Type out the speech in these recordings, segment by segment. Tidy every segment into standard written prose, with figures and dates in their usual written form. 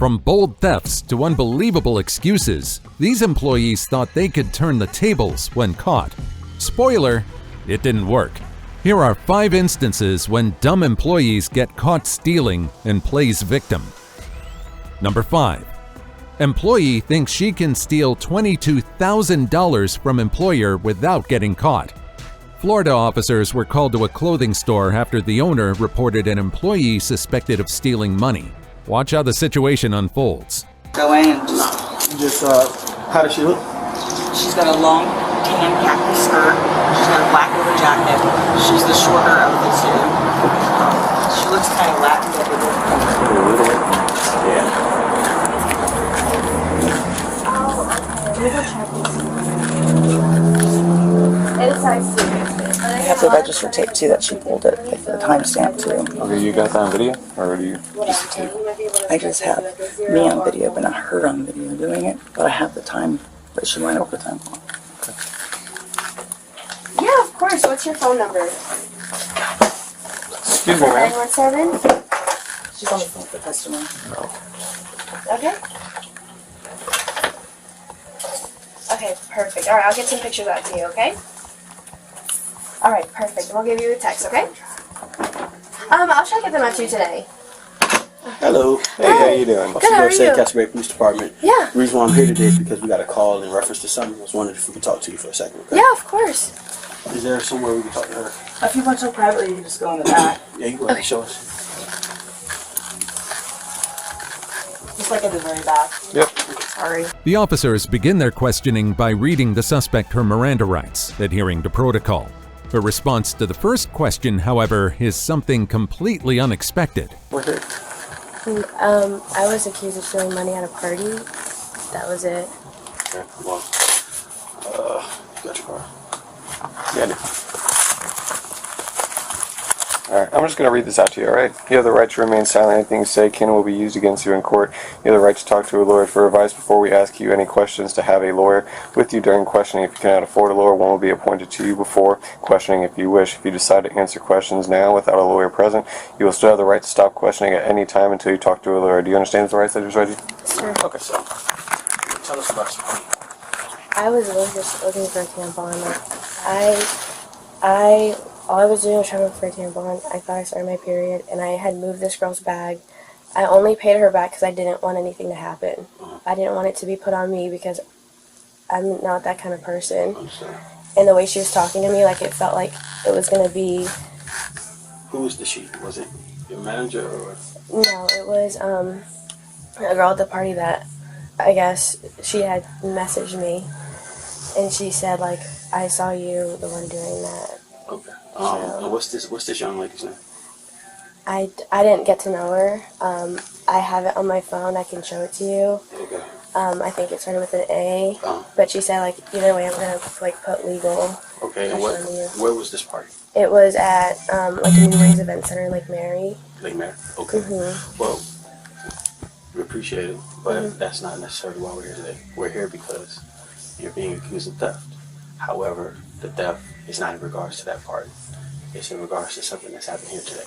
From bold thefts to unbelievable excuses, these employees thought they could turn the tables when caught. Spoiler, it didn't work. Here are 5 instances when dumb employees get caught stealing and plays victim. Number 5. Employee thinks she can steal $22,000 from employer without getting caught. Florida officers were called to a clothing store after the owner reported an employee suspected of stealing money. Watch how the situation unfolds. Go in and how does she look? she's got a long tan khaki skirt. She's got a black leather jacket. She's the shorter of the two. She looks kind of Latin, but a little bit. Yeah. I have the register tape too that she pulled it, like the timestamp too. Okay, you got that on video, or do you just the tape? I just have me on video, but not her on video doing it. But I have the time that she went over the time clock. Okay. Yeah, of course. What's your phone number? Excuse me, ma'am. 917? She's on the phone with the customer. Okay. Okay, perfect. Alright, I'll get some pictures out to you, okay? Alright, perfect. And we'll give you a text, okay? I'll try to get them out to you today. Hello. Hey, how you doing? Good, how are you? Castleberry Police Department. Yeah. The reason why I'm here today is because we got a call in reference to something. I was wondering if we could talk to you for a second, okay? Yeah, of course. Is there somewhere we can talk to her? If you want to privately, you can just go in the back. Yeah, you can go ahead and show us. Just like at the very back. Yep. Sorry. The officers begin their questioning by reading the suspect her Miranda rights, adhering to protocol. Her response to the first question, however, is something completely unexpected. We're here. I was accused of stealing money at a party. That was it. Okay, well, you got your car? Yeah, I do. Alright, I'm just going to read this out to you, alright? You have the right to remain silent. Anything you say can and will be used against you in court. You have the right to talk to a lawyer for advice before we ask you any questions, to have a lawyer with you during questioning. If you cannot afford a lawyer, one will be appointed to you before questioning if you wish. If you decide to answer questions now without a lawyer present, you will still have the right to stop questioning at any time until you talk to a lawyer. Do you understand the rights I just read you? Sure. Okay, so tell us about your party. I was really just looking for a tampon. All I was doing was trying to look for a tampon. I thought I started my period, and I had moved this girl's bag. I only paid her back because I didn't want anything to happen. I didn't want it to be put on me because I'm not that kind of person. And the way she was talking to me, like, it felt like it was going to be... Who was the she? Was it your manager or...? No, it was a girl at the party that, I guess, she had messaged me. And she said, like, I saw you, the one doing that. Okay. And what's this young lady's name? I didn't get to know her. I have it on my phone. I can show it to you. Okay. I think it started with an A. But she said, like, either way, I'm going to, like, put legal. Okay, and where was this party? It was at, like, a New Ways Event Center in Lake Mary. Lake Mary? Okay. Mm-hmm. Well, we appreciate it, but that's not necessarily why we're here today. We're here because you're being accused of theft. However, the theft is not in regards to that party. It's in regards to something that's happened here today.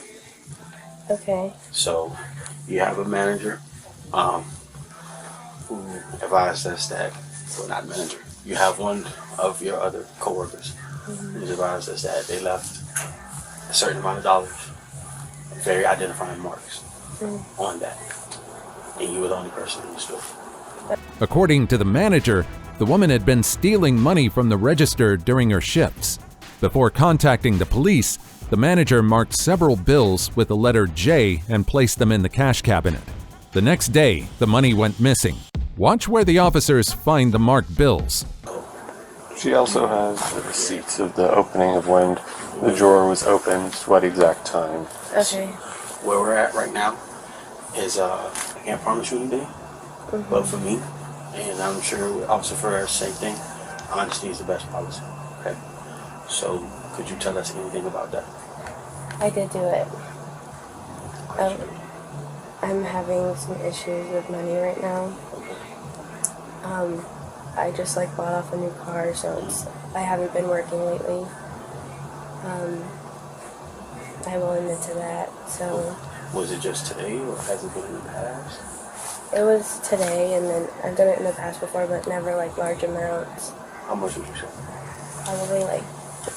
Okay. So, you have a manager who advised us that, well, not manager, you have one of your other coworkers who's advised us that they left a certain amount of dollars, very identifying marks on that. And you were the only person who stood. According to the manager, the woman had been stealing money from the register during her shifts. Before contacting the police, the manager marked several bills with the letter J and placed them in the cash cabinet. The next day, the money went missing. Watch where the officers find the marked bills. She also has the receipts of the opening of when the drawer was opened, what exact time. Okay. Where we're at right now is, I can't promise you anything, but for me, and I'm sure Officer Ferrer, same thing, honesty is the best policy, okay? So, could you tell us anything about that? I did do it. I'm having some issues with money right now. I just, like, bought off a new car, so I haven't been working lately. I will admit to that, so... Was it just today, or has it been in the past? It was today, and then I've done it in the past before, but never like large amounts. How much would you say? Probably like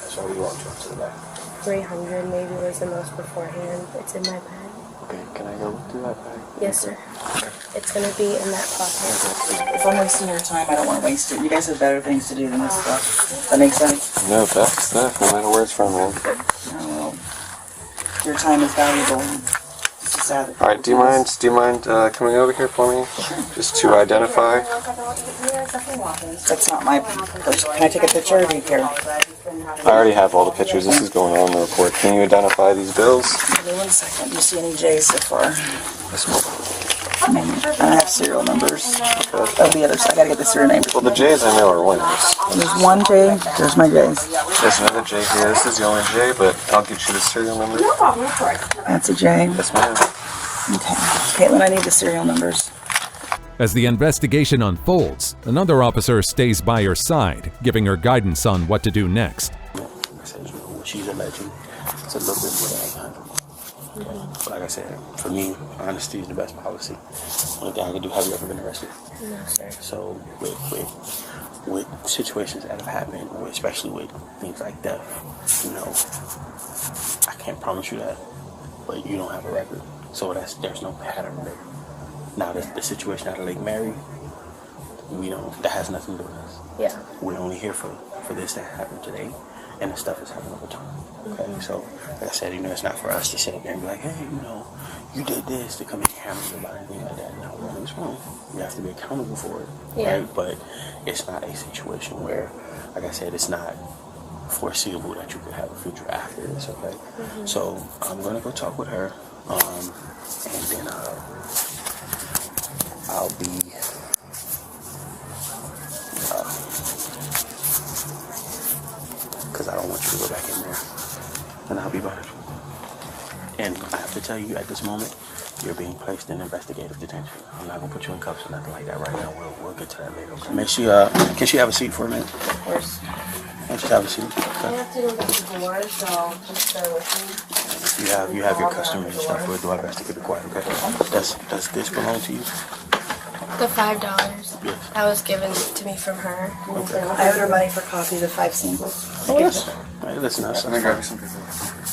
So we want to the back. 300 maybe was the most beforehand. It's in my bag. Okay, can I go through that bag? Yes, sir. It's gonna be in that pocket. If I'm wasting your time, I don't want to waste it. You guys have better things to do than this stuff. That makes sense? No, that's stuff, no matter where it's from, man. Oh, well, your time is valuable. It's just sad that Alright, do you mind coming over here for me? Just to identify. That's not my person. Can I take a picture or do you care? I already have all the pictures. This is going on in the report. Can you identify these bills? Give me 1 second. Do you see any J's so far? I have serial numbers of the other side. I gotta get the serial names. Well, the J's I know are winners. There's one J. There's my J's. There's another J here. This is the only J, but I'll get you the serial number. That's a J. Yes, ma'am. Okay. Caitlin, I need the serial numbers. As the investigation unfolds, another officer stays by her side, giving her guidance on what to do next. I said, you know, what she's alleging, it's a little bit more than 800. But like I said, for me, honesty is the best policy. Only thing I can do, have you ever been arrested? No, sir. So with situations that have happened, especially with things like death, you know, I can't promise you that, but you don't have a record. So there's no pattern there. Now the situation at Lake Mary, that has nothing to do with us. Yeah. We're only here for this to happen today, and the stuff is happening over time. Okay, so like I said, it's not for us to sit up there and be like, hey, you did this to come in here and about anything like that. No, it's wrong. You have to be accountable for it, Yeah. right? But it's not a situation where, like I said, it's not foreseeable that you could have a future after this. Okay, so I'm gonna go talk with her, and then I'll be. Because I don't want you to go back in there. And I'll be back. And I have to tell you, at this moment, you're being placed in investigative detention. I'm not going to put you in cuffs or nothing like that right now. We'll get to that later, okay? Can she have a seat for a minute? Of course. Just have a seat. I have to go back to the door, so just bear with me. You have your customary stuff. We'll do our best to keep it quiet, okay? Does this belong to you? The $5 Yes. that was given to me from her. I owed her money for copies of 5 singles. Oh, yes. All right, listen, Let me grab you some paper.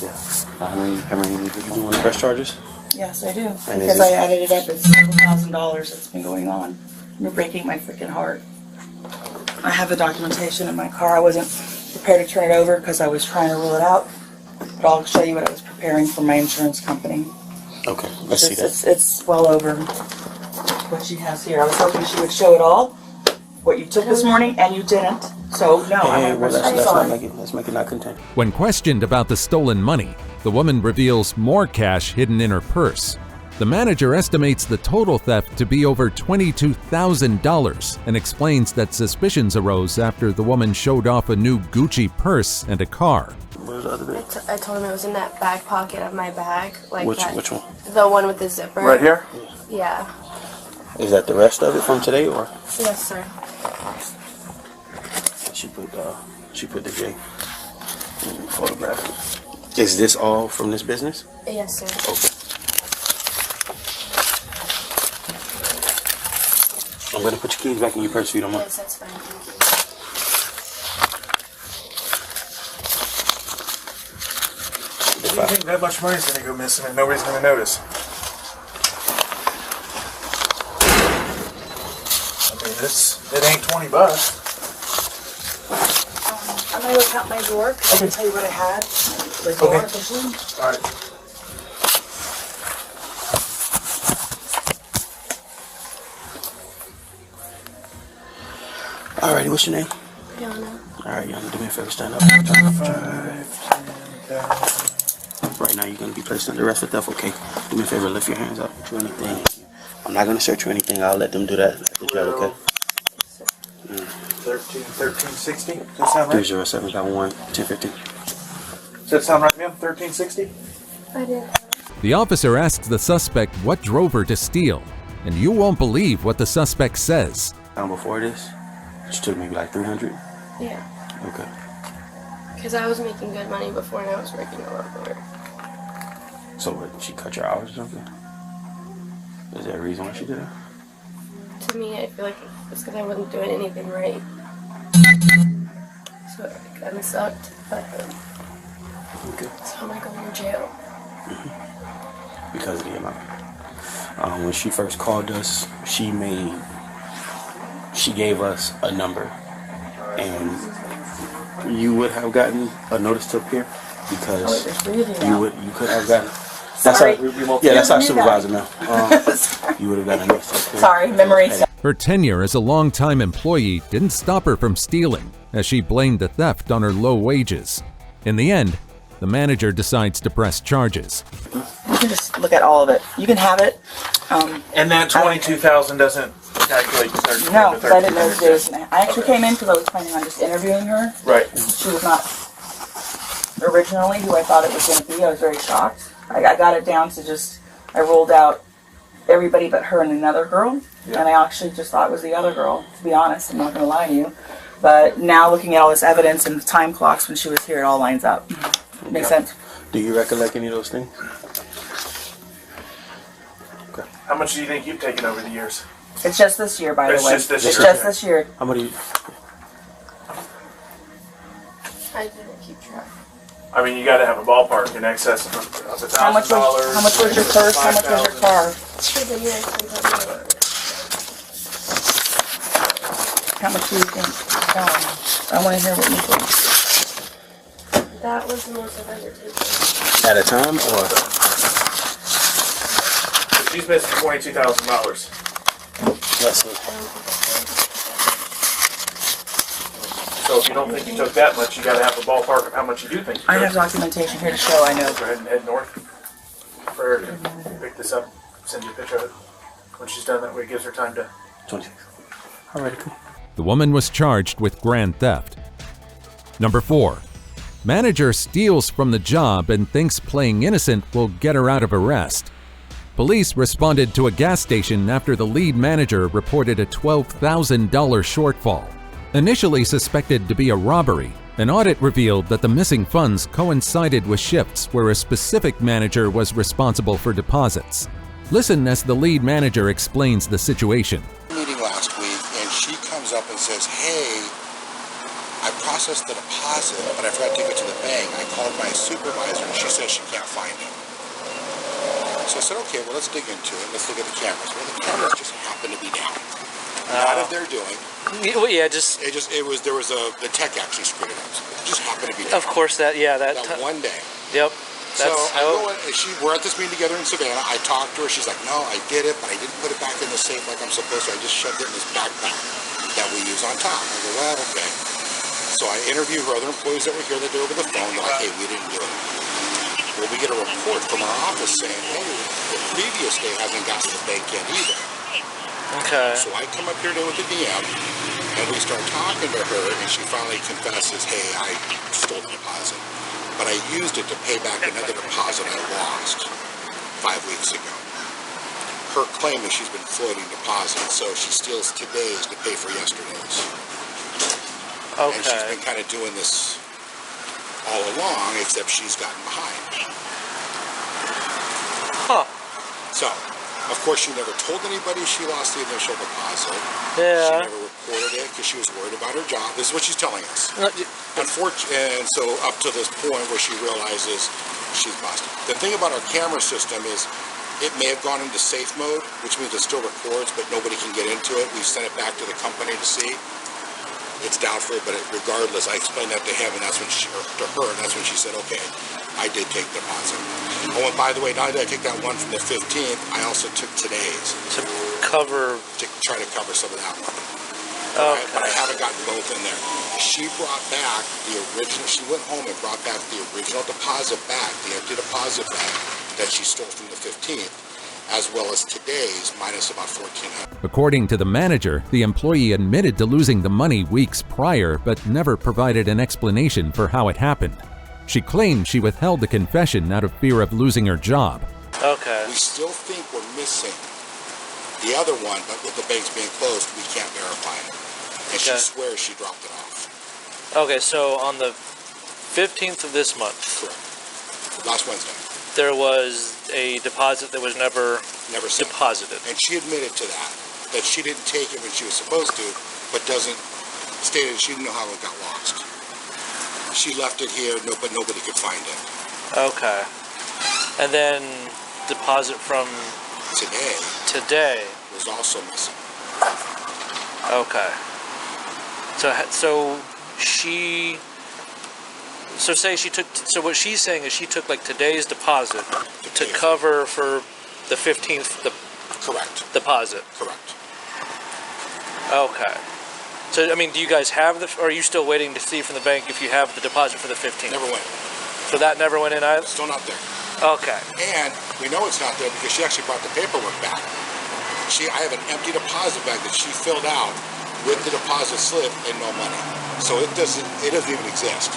Yeah. How many you need? You want to press charges? Yes, I do. And Because is I it- added it up. It's $7,000 that's been going on. You're breaking my freaking heart. I have the documentation in my car. I wasn't prepared to turn it over because I was trying to rule it out. But I'll show you what I was preparing for my insurance company. Okay, let's see that. It's well over what she has here. I was hoping she would show it all, what you took this morning, and you didn't. So, no, I'm Hey, going well, to let's sorry. not make it. Let's make it not content. When questioned about the stolen money, the woman reveals more cash hidden in her purse. The manager estimates the total theft to be over $22,000 and explains that suspicions arose after the woman showed off a new Gucci purse and a car. Where's the other bit? I told him it was in that back pocket of my bag. Like Which that, one? The one with the zipper. Right here? Yeah. Is that the rest of it from today, or Yes, sir. she put the J in the photograph? Is this all from this business? Yes, sir. Okay. I'm gonna put your keys back in your purse if you don't mind. Yes, that's fine. Thank You think that much money's gonna go missing and nobody's gonna notice? I mean, it ain't $20. I'm going to go count my drawer because I can tell you what I had. The drawer Okay. officially. All right. Alrighty, what's your name? you. Yana. Alright, Yana, do me a favor, stand up. Right now, you're gonna be placed under arrest for theft, okay? Do me a favor, lift your hands up. Do anything. I'm not gonna search you or anything. I'll let them do that at the jail, okay? 1360. Does that sound right? 307-1-1050. Does that sound right, ma'am? 1360. I did. The officer asks the suspect what drove her to steal, and you won't believe what the suspect says. Before this, she took maybe like 300. Yeah. Okay. Because I was making good money before and I was working a lot more. So what, she cut your hours or something? Is there a reason why she did it? to me, I feel like it's because I wasn't doing anything right. So it kind of sucked. But, so I'm going to jail. Because of the amount. When she first called us, she gave us a number, and you would have gotten a notice to appear because you could have gotten. Sorry. That's our supervisor now. You would have gotten a notice to appear. Sorry, memory. Her tenure as a longtime employee didn't stop her from stealing, as she blamed the theft on her low wages. In the end, the manager decides to press charges. You can just look at all of it. You can have it. And that 22,000 doesn't calculate the 30. No, because I didn't know it was. I actually came in because I was planning on just interviewing her. Right. She was not originally who I thought it was going to be. I was very shocked. I got it down to just, I rolled out everybody but her and another girl. Yeah. And I actually just thought it was the other girl, to be honest. I'm not going to lie to you. But now looking at all this evidence and the time clocks when she was here, it all lines up. Makes sense. Do you recollect any of those things? Okay. How much do you think you've taken over the years? It's just this year, by the way. It's just this year. How many? I didn't keep track. I mean, you got to have a ballpark in excess of $1,000. How much was your purse? How much was your car? How much do you think? I want to hear what you think. That was the most I've ever taken. At a time, or? She's missing $22,000. Let's see. So if you don't think you took that much, you got to have a ballpark of how much you do think you took. I have documentation here to show I know. Go ahead and head north for her to pick this up, send you a picture of it. When she's done, that way it gives her time to... 26. All right, cool. The woman was charged with grand theft. Number 4. Manager steals from the job and thinks playing innocent will get her out of arrest. Police responded to a gas station after the lead manager reported a $12,000 shortfall. Initially suspected to be a robbery, an audit revealed that the missing funds coincided with shifts where a specific manager was responsible for deposits. Listen as the lead manager explains the situation. Meeting last week, and she comes up and says, "Hey, I processed the deposit, but I forgot to take it to the bank. I called my supervisor, and she says she can't find it." So I said, "Okay, well, let's dig into it. Let's look at the cameras." Well, the cameras just happen to be down. Not if they're doing. Well, yeah, just. The tech actually screwed it up. So it just happened to be down. Of course, that one day. Yep. So I go in, we're at this meeting together in Savannah. I talked to her. She's like, "No, I did it, but I didn't put it back in the safe like I'm supposed to. I just shoved it in this backpack that we use on top." I go, "Well, okay." So I interviewed her other employees that were here that did over the phone. They're like, "Hey, we didn't do it." Well, we get a report from our office saying, "Hey, the previous day hasn't gotten to the bank yet either." Okay. So I come up here with the DM, and we start talking to her, and she finally confesses, "Hey, I stole the deposit, but I used it to pay back another deposit I lost 5 weeks ago." Her claim is she's been floating deposits, so she steals today's to pay for yesterday's. Okay. And she's been kind of doing this all along, except she's gotten behind. Huh. So, of course, she never told anybody she lost the initial deposit. Yeah. She never reported it because she was worried about her job. This is what she's telling us. Unfortunately, and so up to this point where she realizes she's busted. The thing about our camera system is it may have gone into safe mode, which means it still records, but nobody can get into it. We sent it back to the company to see. It's down for it, but regardless, I explained that to him, and that's when to her, and that's when she said, "Okay, I did take the deposit." Oh, and by the way, not only did I take that one from the 15th, I also took today's To cover. to try to cover some of that one. Okay. But I haven't gotten both in there. She brought back the original. She went home and brought back the original deposit back, the empty deposit bag that she stole from the 15th, as well as today's minus about $1,400. According to the manager, the employee admitted to losing the money weeks prior but never provided an explanation for how it happened. She claimed she withheld the confession out of fear of losing her job. Okay. We still think we're missing the other one, but with the banks being closed, we can't verify it. And she Okay. swears she dropped it off. Okay, so on the 15th of this month, Correct. Last Wednesday. there was a deposit that was never Never sent. deposited. And she admitted to that. that she didn't take it when she was supposed to, but stated she didn't know how it got lost. She left it here, but nobody could find it. Okay. And then deposit from today was also missing. Okay. So say she took. So what she's saying is she took like today's deposit to cover for the 15th Correct. deposit. Correct. Okay. So I mean, do you guys have or are you still waiting to see from the bank if you have the deposit for the 15th? Never went. So that never went in either? Still not there. Okay. And we know it's not there because she actually brought the paperwork back. I have an empty deposit bag that she filled out with the deposit slip and no money. So it doesn't even exist.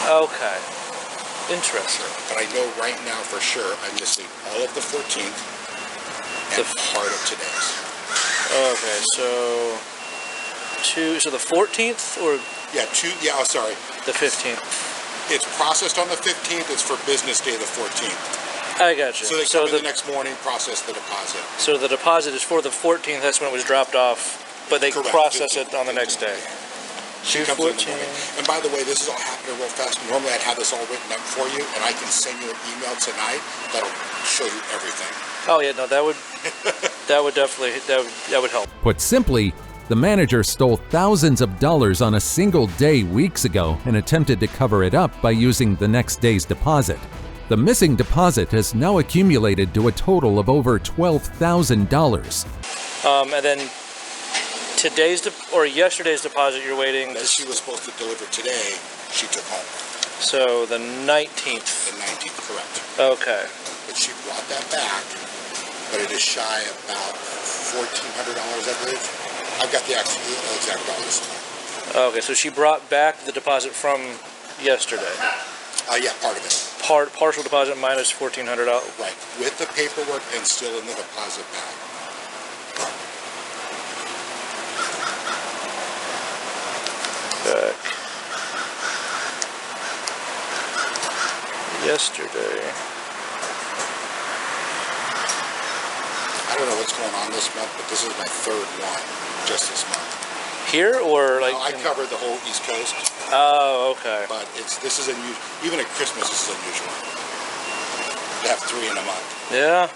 Okay. Interesting. But I know right now for sure I'm missing all of the 14th and part of today's. Okay, so the 14th or sorry. The 15th. It's processed on the 15th. It's for business day the 14th. I got you. So they come in the next morning, process the deposit. So the deposit is for the 14th. That's when it was dropped off, but they process it on the next day. She comes in the morning. And by the way, this is all happening real fast. Normally I'd have this all written up for you, and I can send you an email tonight that'll show you everything. Oh yeah, no, that would definitely that would help. Put simply, the manager stole thousands of dollars on a single day weeks ago and attempted to cover it up by using the next day's deposit. The missing deposit has now accumulated to a total of over $12,000. And then yesterday's deposit you're waiting that she was supposed to deliver today, she took home. So the 19th. The 19th, correct. Okay. But she brought that back, but it is shy about $1,400, I believe. I've got the exact dollars. Okay, so she brought back the deposit from yesterday. Yeah, part of it. Partial deposit minus $1,400. Right, with the paperwork and still in the deposit bag. Back yesterday. I don't know what's going on this month, but this is my third one just this month. Here or like? No, I covered the whole East Coast. Oh, okay. But this is unusual. Even at Christmas, this is unusual. To have 3 in a month. Yeah.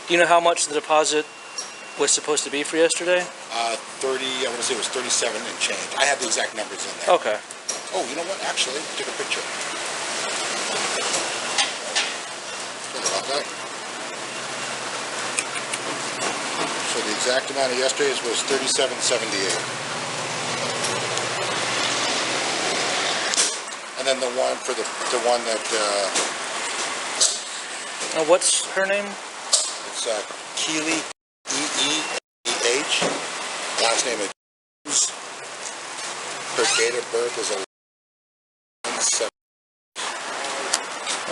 Do you know how much the deposit was supposed to be for yesterday? 30. I want to say it was 37 and change. I have the exact numbers in there. Okay. Oh, you know what? Actually, I took a picture. Sorry about that. So the exact amount of yesterday's was $37.78. And then the one for the one that what's her name? It's Keely, E-E-E-H. Last name is her date of birth is 11/7.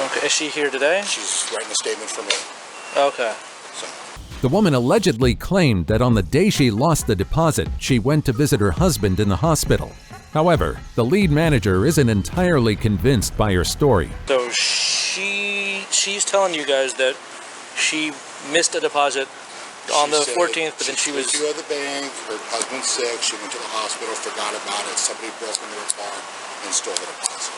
Okay, is she here today? She's writing a statement for me. Okay. So. The woman allegedly claimed that on the day she lost the deposit, she went to visit her husband in the hospital. However, the lead manager isn't entirely convinced by her story. So she's telling you guys that she missed a deposit on the 14th, but then she was... She went to the bank, her husband's sick, she went to the hospital, forgot about it, somebody broke into her car and stole the deposit.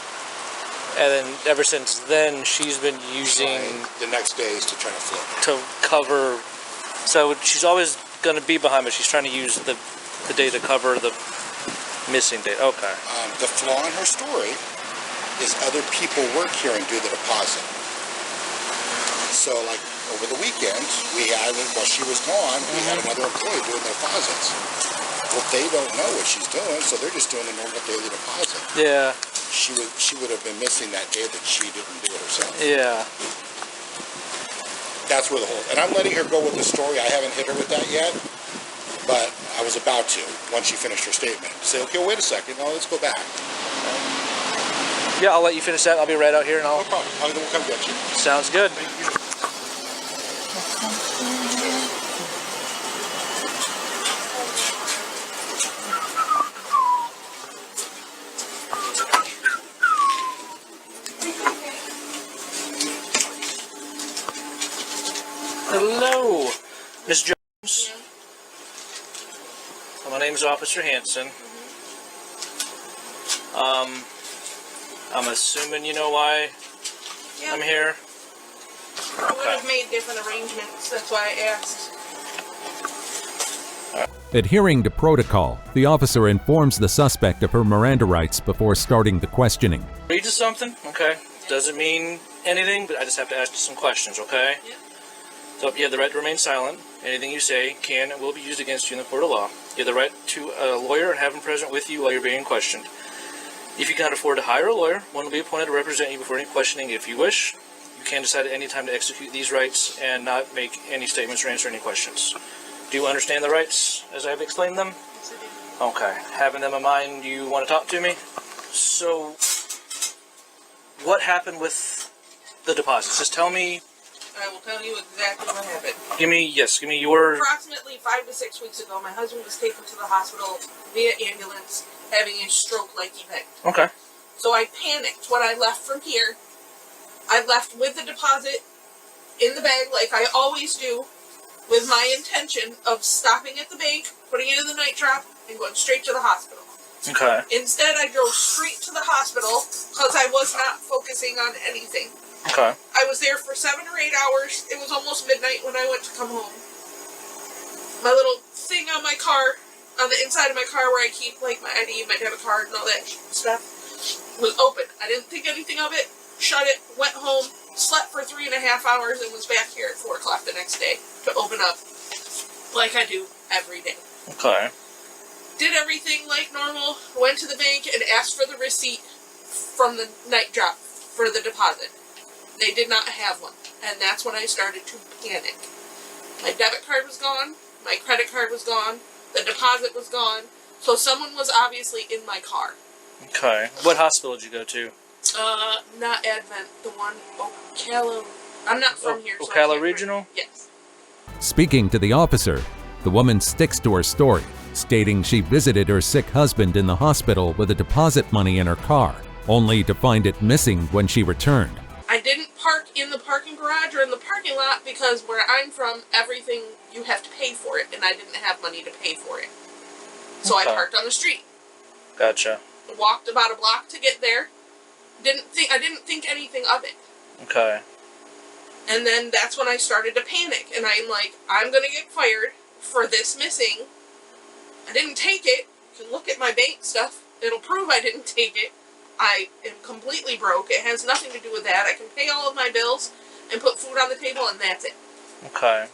And then ever since then, she's been using... the next days to try to flip it. To cover... So she's always going to be behind, but she's trying to use the day to cover the missing date. Okay. The flaw in her story is other people work here and do the deposit. So, like, over the weekend, while she was gone, we had another employee doing the deposits. Well, they don't know what she's doing, so they're just doing a normal daily deposit. Yeah. She would have been missing that day that she didn't do it herself. Yeah. That's where the whole... And I'm letting her go with the story. I haven't hit her with that yet, but I was about to once she finished her statement. Say, okay, wait a second. No, let's go back. Yeah, I'll let you finish that. I'll be right out here and No problem. We'll come get you. Sounds good. Hello, Miss Jones. my name's Officer Hanson. I'm assuming you know why Yeah. I'm here. I would have made different arrangements. That's why I asked. Adhering to protocol, the officer informs the suspect of her Miranda rights before starting the questioning. Read you something, okay? Doesn't mean anything, but I just have to ask you some questions, okay? Yeah. So you have the right to remain silent. Anything you say can and will be used against you in the court of law. You have the right to a lawyer and have him present with you while you're being questioned. If you cannot afford to hire a lawyer, one will be appointed to represent you before any questioning if you wish. You can decide at any time to execute these rights and not make any statements or answer any questions. Do you understand the rights as I have explained them? Yes, I do. Okay. Having them in mind, you want to talk to me? So, what happened with the deposits? Just tell me. I will tell you exactly what happened. Give me your. Approximately 5 to 6 weeks ago, my husband was taken to the hospital via ambulance having a stroke-like event. Okay. So I panicked when I left from here. I left with the deposit in the bag like I always do, with my intention of stopping at the bank, putting it in the night drop, and going straight to the hospital. Okay. Instead, I drove straight to the hospital because I was not focusing on anything. Okay. I was there for 7 or 8 hours. It was almost midnight when I went to come home. My little thing on my car, on the inside of my car where I keep like my ID, my debit card, and all that stuff, was open. I didn't think anything of it. Shut it. Went home. Slept for 3.5 hours and was back here at 4 o'clock the next day to open up, like I do every day. Okay. Did everything like normal. Went to the bank and asked for the receipt from the night drop for the deposit. They did not have one, and that's when I started to panic. My debit card was gone, my credit card was gone, the deposit was gone, so someone was obviously in my car. Okay. What hospital did you go to? Not Advent, the one, Ocala. I'm not from here, so I Ocala can't Regional? Yes. Speaking to the officer, the woman sticks to her story, stating she visited her sick husband in the hospital with the deposit money in her car, only to find it missing when she returned. I didn't park in the parking garage or in the parking lot because where I'm from, everything, you have to pay for it, and I didn't have money to pay for it. So I Okay. parked on the street. Gotcha. Walked about a block to get there. I didn't think anything of it. Okay. And then that's when I started to panic, and I'm like, I'm gonna get fired for this missing. I didn't take it. You can look at my bank stuff. It'll prove I didn't take it. I am completely broke. It has nothing to do with that. I can pay all of my bills and put food on the table, and that's it. Okay.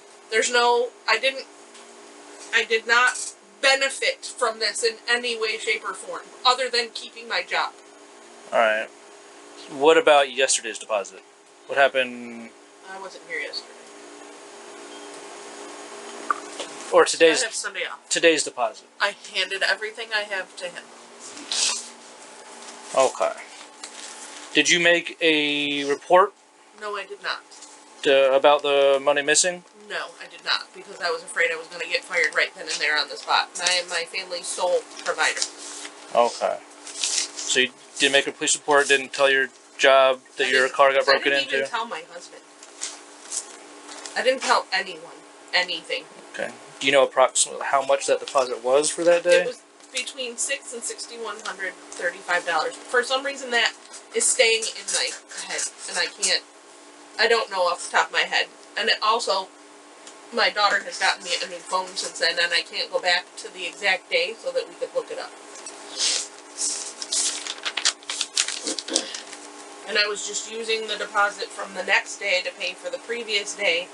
I did not benefit from this in any way, shape, or form, other than keeping my job. Alright. What about yesterday's deposit? What happened? I wasn't here yesterday. Or I today's have Sunday off. today's deposit? I handed everything I have to him. Okay. Did you make a report No, I did not. about the money missing? No, I did not, because I was afraid I was going to get fired right then and there on the spot. And I am my family's sole provider. Okay. So you didn't make a police report, didn't tell your job that your car got broken I didn't into? even tell my husband. I didn't tell anyone anything. Okay. Do you know approximately how much that deposit was for that day? It was between $600 and $6,135. For some reason, that is staying in my head, and I don't know off the top of my head. And also, my daughter has gotten me a new phone since then, and I can't go back to the exact day so that we could look it up. And I was just using the deposit from the next day to pay for the previous day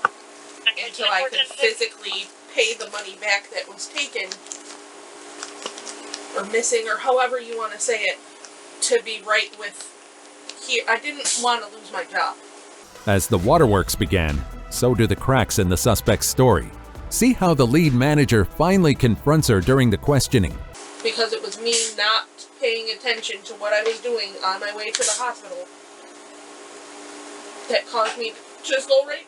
until I could physically pay the money back that was taken or missing, or however you want to say it, to be right with here. I didn't want to lose my job. As the waterworks began, so do the cracks in the suspect's story. See how the lead manager finally confronts her during the questioning. Because it was me not paying attention to what I was doing on my way to the hospital that caused me to just go right.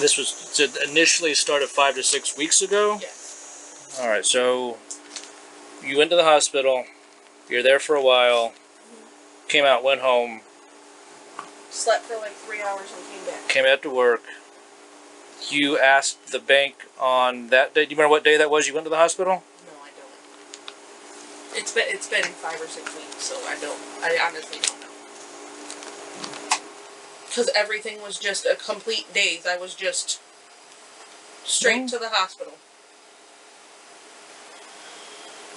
This was initially started 5 to 6 weeks ago? Yes. Alright, so you went to the hospital, you're there for a while, came out, went home, Slept for like 3 hours and came back. came out to work, You asked the bank on that day. Do you remember what day that was you went to the hospital? No, I don't. It's been 5 or 6 weeks, so I honestly don't know. Because everything was just a complete daze. I was just straight to the hospital.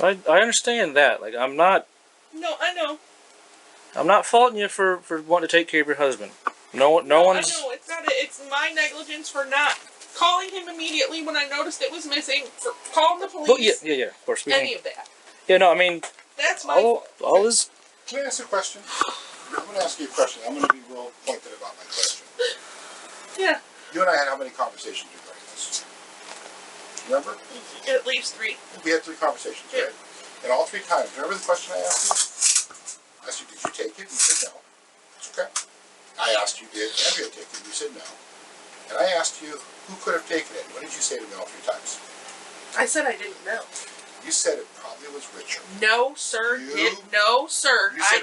I understand that. Like, I'm not No, I know. faulting you for wanting to take care of your husband. No one's. I know it's not. It's my negligence for not calling him immediately when I noticed it was missing. For calling the police. Well, yeah. Of course, Any of that. Yeah, no. I mean, That's my all fault. is. Can I ask a question? I'm going to ask you a question. I'm going to be real pointed about my question. Yeah, You and I had how many conversations regarding this? Remember? at least 3. We had 3 conversations, right? And all 3 times, remember the question I asked you? I asked you, did you take it? And you said no. It's okay. I asked you, did Andrea take it? And you said no. And I asked you, who could have taken it? What did you say to me all 3 times? I said I didn't know. You said it probably was Richard. No, sir. You- No, sir. You said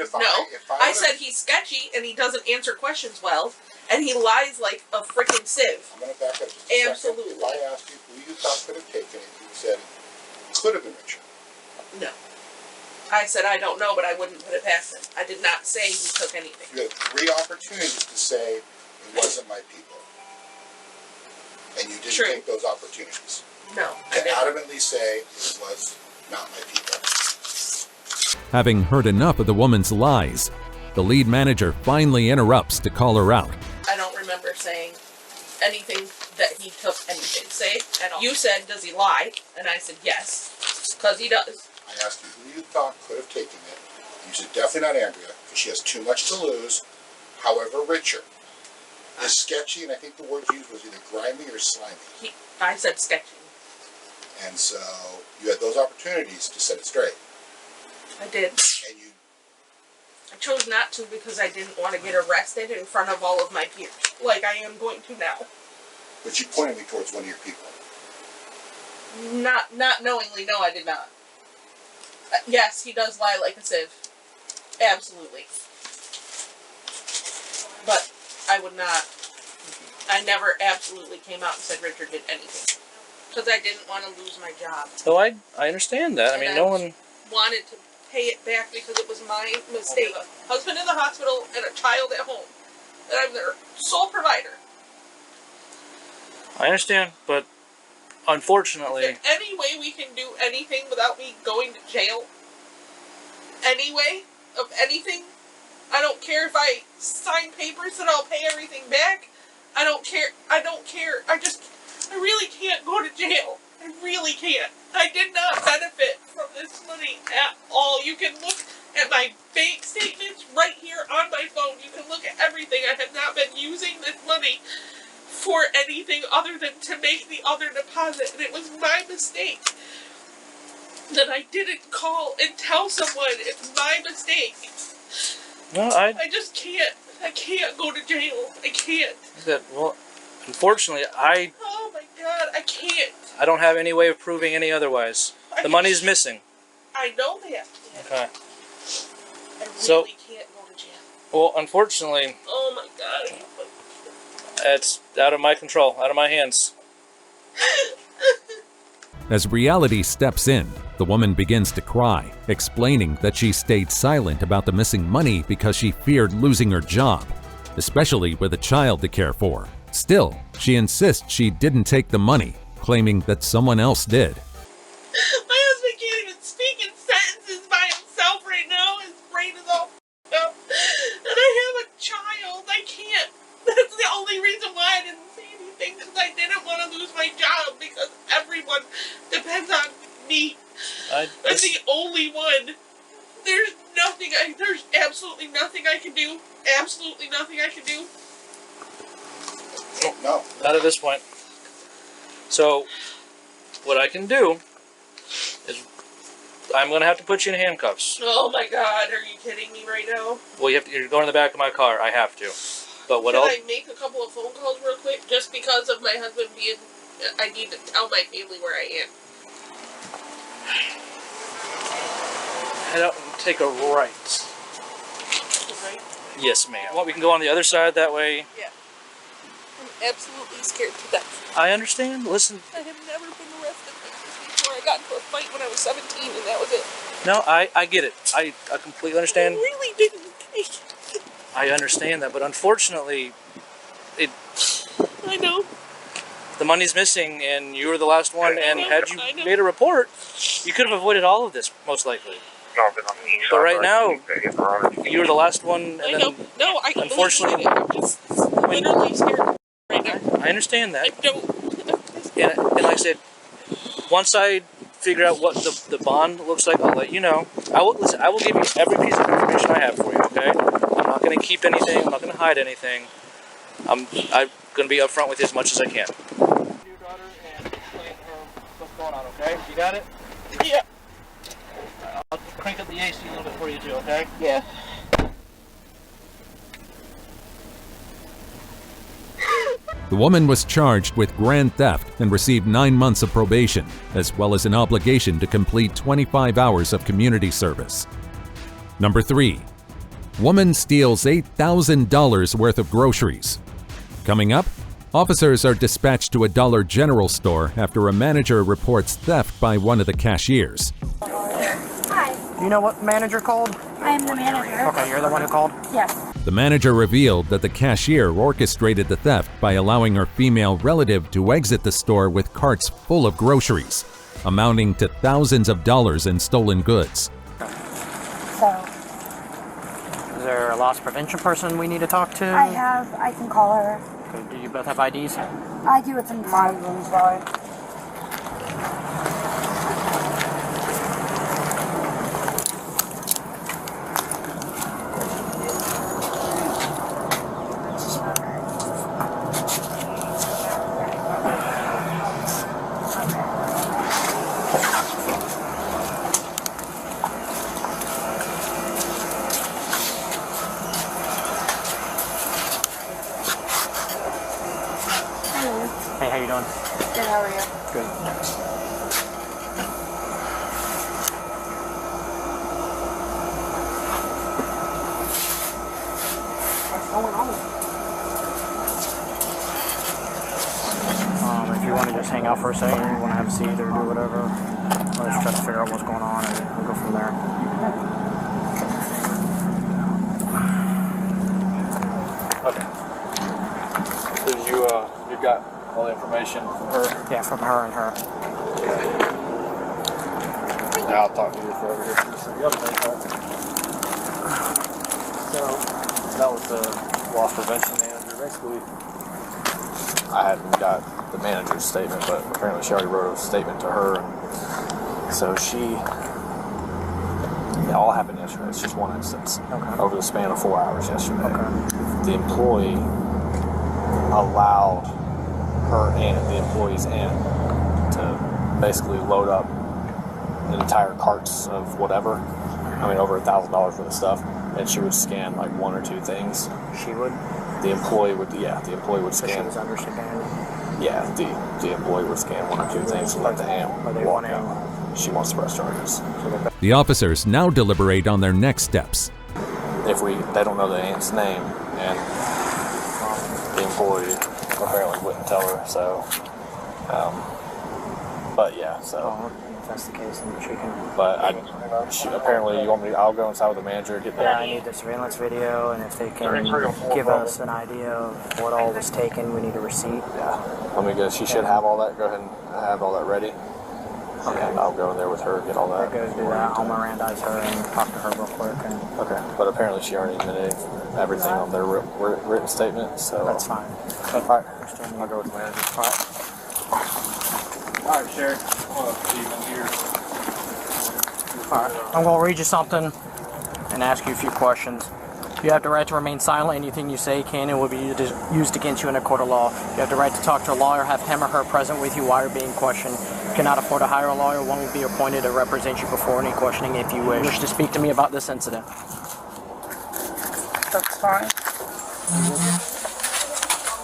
I said he's sketchy and he doesn't answer questions well, and he lies like a freaking sieve. I'm going to back up just a Absolutely. second. If I asked you who you thought could have taken it, you said it could have been Richard. No. I said I don't know, but I wouldn't put it past him. I did not say he took anything. You had 3 opportunities to say it wasn't my people. And you didn't True. take those opportunities. No, I To didn't. adamantly say it was not my people. Having heard enough of the woman's lies, the lead manager finally interrupts to call her out. I don't remember saying anything that he took anything. Say at all. You said, does he lie? And I said, yes, because he does. I asked you who you thought could have taken it. You said definitely not Andrea, because she has too much to lose. However, Richard is sketchy, and I think the word used was either grimy or slimy. I said sketchy. And so you had those opportunities to set it straight. I did. And you, I chose not to because I didn't want to get arrested in front of all of my peers, like I am going to now. but you pointed me towards one of your people. Not knowingly, no, I did not. Yes, he does lie like a sieve. Absolutely. But I would not. I never absolutely came out and said Richard did anything. Because I didn't want to lose my job. So I understand that. I mean, no one wanted to pay it back because it was my mistake. Husband in the hospital and a child at home. And I'm their sole provider. I understand, but unfortunately, Is there any way we can do anything without me going to jail? Any way of anything? I don't care if I sign papers that I'll pay everything back. I don't care. I really can't go to jail. I really can't. I did not benefit from this money at all. You can look at my bank statements right here on my phone. You can look at everything. I have not been using this money for anything other than to make the other deposit. And it was my mistake that I didn't call and tell someone. It's my mistake. no, I just can't. I can't go to jail. I can't. unfortunately, Oh my God, I can't. I don't have any way of proving any otherwise. The money's missing. I know that. Okay. I really So- can't go to jail. Well, unfortunately, Oh my God. it's out of my control, out of my hands. As reality steps in, the woman begins to cry, explaining that she stayed silent about the missing money because she feared losing her job, especially with a child to care for. Still, she insists she didn't take the money, claiming that someone else did. My husband can't even speak in sentences by himself right now. His brain is all f***ed up. And I have a child. I can't. That's the only reason why I didn't say anything, because I didn't want to lose my job, because everyone depends on me. I'm the only one. There's absolutely nothing I can do. Absolutely nothing I can do. No. Not at this point. So, what I can do is I'm going to have to put you in handcuffs. Oh my God, are you kidding me right now? Well, you're going in the back of my car. I have to. But what Can I'll... I make a couple of phone calls real quick? Just because of my husband being... I need to tell my family where I am. Head out and take a right. Right? Yes, ma'am. Well, we can go on the other side that way. Yeah. I'm absolutely scared to death. I understand. Listen. I have never been arrested like this before. I got into a fight when I was 17 and that was it. No, I get it. I completely understand. I really didn't take it. I understand that, but unfortunately, I know. the money's missing, and you were the last one. And had you I know. made a report, you could have avoided all of this, most likely. But right now, you were the last one, and I know. No, I unfortunately, I'm just literally scared right now. I understand that. I don't. And like I said, once I figure out what the bond looks like, I'll let you know. I will give you every piece of information I have for you. Okay? I'm not going to keep anything. I'm not going to hide anything. I'm going to be upfront with you as much as I can. Your daughter and explain her what's going on. Okay? You got it? Yeah. I'll crank up the AC a little bit for you too. Okay? Yeah. The woman was charged with grand theft and received 9 months of probation, as well as an obligation to complete 25 hours of community service. Number 3. Woman steals $8,000 worth of groceries. Coming up, officers are dispatched to a Dollar General store after a manager reports theft by one of the cashiers. Hi, Do you know what manager called? I am the manager. Okay, you're the one who called? Yes. The manager revealed that the cashier orchestrated the theft by allowing her female relative to exit the store with carts full of groceries, amounting to thousands of dollars in stolen goods. So, Is there a loss prevention person we need to talk to? I can call her. Okay, do you both have IDs? I do, it's in my room, sorry. Hey, how you doing? Good, how are you? Good. What's going on? If you want to just hang out for a second, you want to have a seat or do whatever, let's try to figure out what's going on and we'll go from there. Okay. Did you got all the information from her? Yeah, from her and her. Now I'll talk to you for over here. So that was the loss prevention manager. Basically, I hadn't got the manager's statement, but apparently she already wrote a statement to her. And so it all happened yesterday. It's just one instance. Okay. Over the span of 4 hours yesterday. Okay. The employee allowed her and the employee's aunt to basically load up an entire carts of whatever. I mean, over $1,000 worth of stuff, and she would scan like one or two things. She would? The employee would, yeah, the employee would So she scan. was understanding? Yeah, the employee would scan one or two things and let the aunt walk out. She wants to press charges. The officers now deliberate on their next steps. If they don't know the aunt's name, and the employee apparently wouldn't tell her, so, but yeah, so. Oh, if that's the case, then she can... But apparently you want me, I'll go inside with the manager, get Yeah, that. I need the surveillance video, and if they can give us an idea of what all was taken, we need a receipt. Yeah, let me go, she should have all that, go ahead and have all that ready. Okay. And I'll go in there with her, get all that. Go do that. I'll Mirandize her and talk to her real quick. And Okay, but apparently she already admitted everything on their written statement, so. that's fine. Alright, I'll go with the manager. Alright, Sherry. Steven here. Alright, I'm going to read you something and ask you a few questions. You have the right to remain silent. Anything you say can and will be used against you in a court of law. You have the right to talk to a lawyer, have him or her present with you while you're being questioned. If you cannot afford to hire a lawyer, one will be appointed to represent you before any questioning if you wish to speak to me about this incident. That's fine.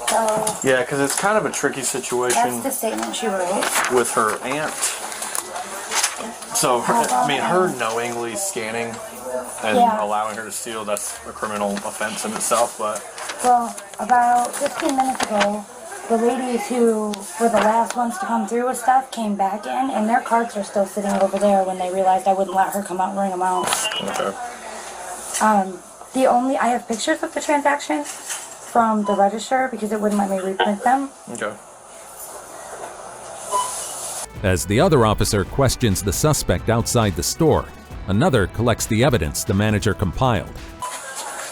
So, Yeah, because it's kind of a tricky situation that's the statement she wrote. with her aunt. So, her knowingly scanning And Yeah. allowing her to steal, that's a criminal offense in itself, but Well, about 15 minutes ago, the ladies who were the last ones to come through with stuff came back in, and their carts are still sitting over there when they realized I wouldn't let her come out and bring them out. okay. I have pictures of the transaction from the register because it wouldn't let me reprint them. Okay. As the other officer questions the suspect outside the store, another collects the evidence the manager compiled.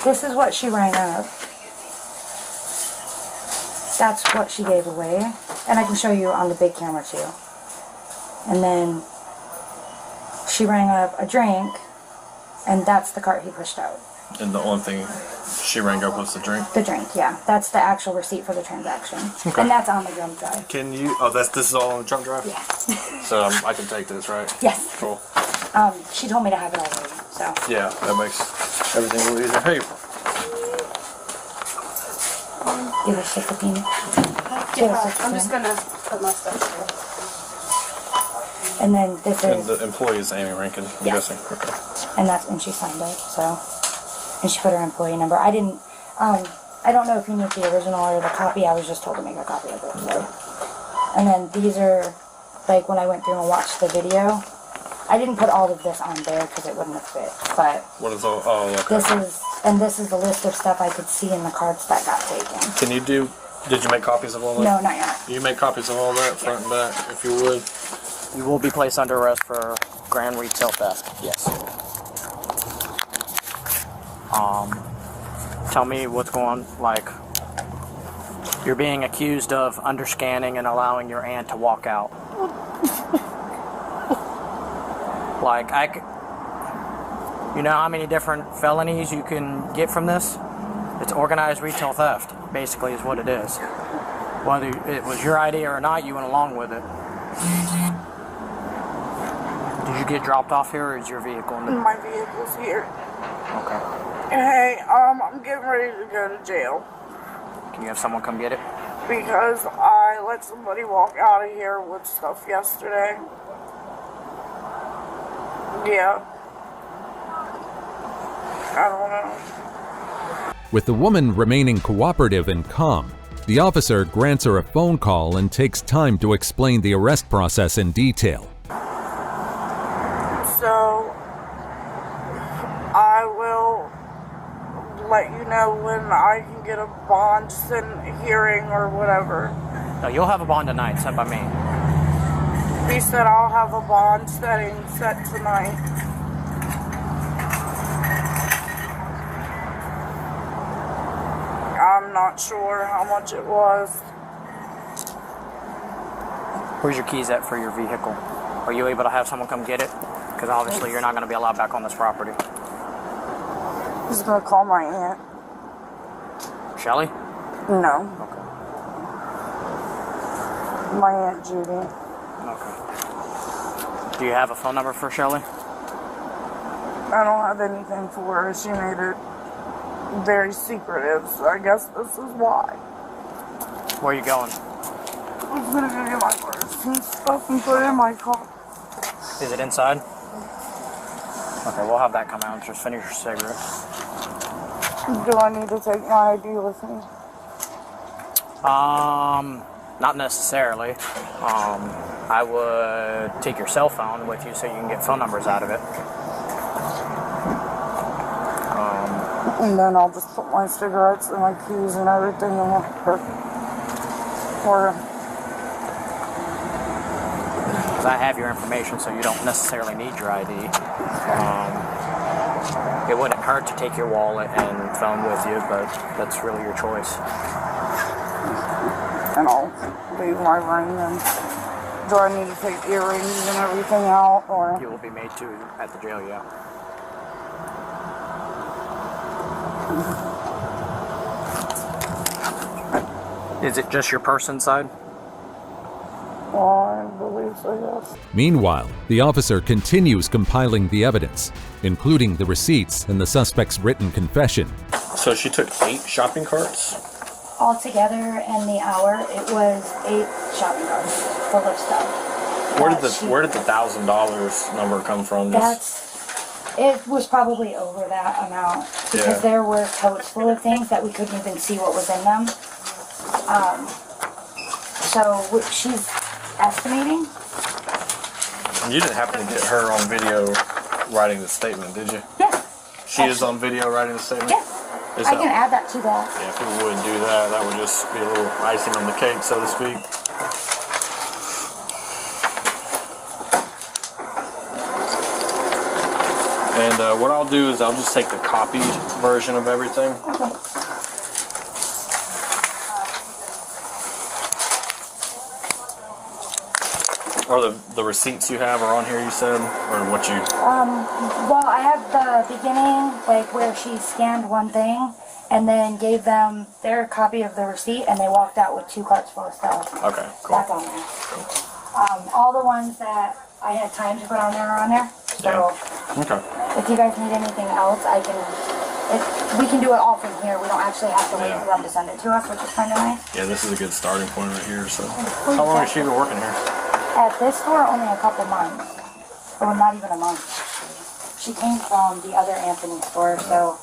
This is what she rang up. That's what she gave away. And I can show you on the big camera too. And then she rang up a drink, and that's the cart he pushed out. And the only thing she rang up was the drink? The drink, yeah. That's the actual receipt for the transaction. Okay. And that's on the jump drive. Can you, this is all on the jump drive? Yeah. So I can take this, right? Yes. Cool. She told me to have it already, so. Yeah, that makes everything a little easier. Hey, Give her 16. I'm just gonna put my stuff here. And then this and is, the employee is Amy Rankin, I'm Yeah. guessing. Okay. and she signed it, so. And she put her employee number. I didn't, I don't know if you need the original or the copy. I was just told to make a copy of it, so. And then these are, like, when I went through and watched the video, I didn't put all of this on there because it wouldn't have fit, but What is all, oh, okay. this is the list of stuff I could see in the cards that got taken. Can you did you make copies of all that? No, not yet. You make copies of all that, front and back, if you would? You will be placed under arrest for grand retail theft. Yes. Tell me what's going on. Like, you're being accused of underscanning and allowing your aunt to walk out. Like, you know how many different felonies you can get from this? It's organized retail theft, basically, is what it is. Whether it was your idea or not, you went along with it. Did you get dropped off here, or is your vehicle in the... My vehicle's here. Okay. Hey, I'm getting ready to go to jail Can you have someone come get it? because I let somebody walk out of here with stuff yesterday. Yeah. I don't know. With the woman remaining cooperative and calm, the officer grants her a phone call and takes time to explain the arrest process in detail. So, I will let you know when I can get a bond hearing or whatever. No, you'll have a bond tonight, sent by me. He said I'll have a bond set tonight. I'm not sure how much it was. Where's your keys at for your vehicle? Are you able to have someone come get it? Because obviously you're not going to be allowed back on this property. He's gonna call my aunt. Shelly? No. Okay. My Aunt Judy. Okay. Do you have a phone number for Shelly? I don't have anything for her. She made it very secretive, so I guess this is why. Where are you going? I'm gonna go get my purse and stuff and put it in my car. Is it inside? Okay, we'll have that come out. Just finish your cigarettes. Do I need to take my ID with me? Not necessarily. I would take your cell phone with you so you can get phone numbers out of it. And then I'll just put my cigarettes and my keys and everything in my purse. Or Because I have your information, so you don't necessarily need your ID. It wouldn't hurt to take your wallet and phone with you, but that's really your choice. and I'll leave my ring. And do I need to take earrings and everything out, or? You will be made to at the jail, yeah. Is it just your purse inside? I believe so, yes. Meanwhile, the officer continues compiling the evidence, including the receipts and the suspect's written confession. So she took 8 shopping carts? Altogether in the hour, it was 8 shopping carts full of stuff. Where did the $1,000 number come from? That's It was probably over that amount because there were totes full of things that we couldn't even see what was in them. So she's estimating. You didn't happen to get her on video writing the statement, did you? Yeah. She is on video writing the statement? Yeah. I can add that to the... Yeah, if we wouldn't do that, that would just be a little icing on the cake, so to speak. And what I'll do is I'll just take the copied version of everything. Okay. Or the receipts you have are on here, you said? Or what you... Well, I have the beginning, like where she scanned one thing and then gave them their copy of the receipt and they walked out with 2 carts full of stuff. Okay, cool. That's on there. Cool. All the ones that I had time to put on there are on there. So okay. If you guys need anything else, we can do it all from here. We don't actually have to wait for them to send it to us, which is kind of nice. Yeah, this is a good starting point right here. So, how long has she been working here? At this store, only a couple months. Or not even a month. She came from the other Anthony store, so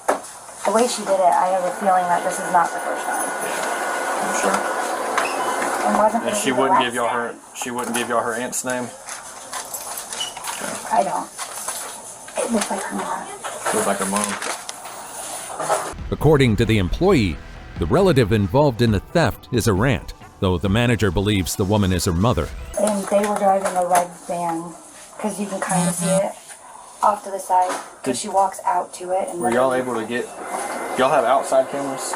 the way she did it, I have a feeling that this is not the first time. Yeah, I'm sure. And she wouldn't give y'all her aunt's name? I don't. It looks like her mom. Looks like her mom. According to the employee, the relative involved in the theft is a rant, though the manager believes the woman is her mother. And they were driving a red van, because you can kind of see it off to the side, because she walks out to it. And were y'all able to get... Y'all have outside cameras?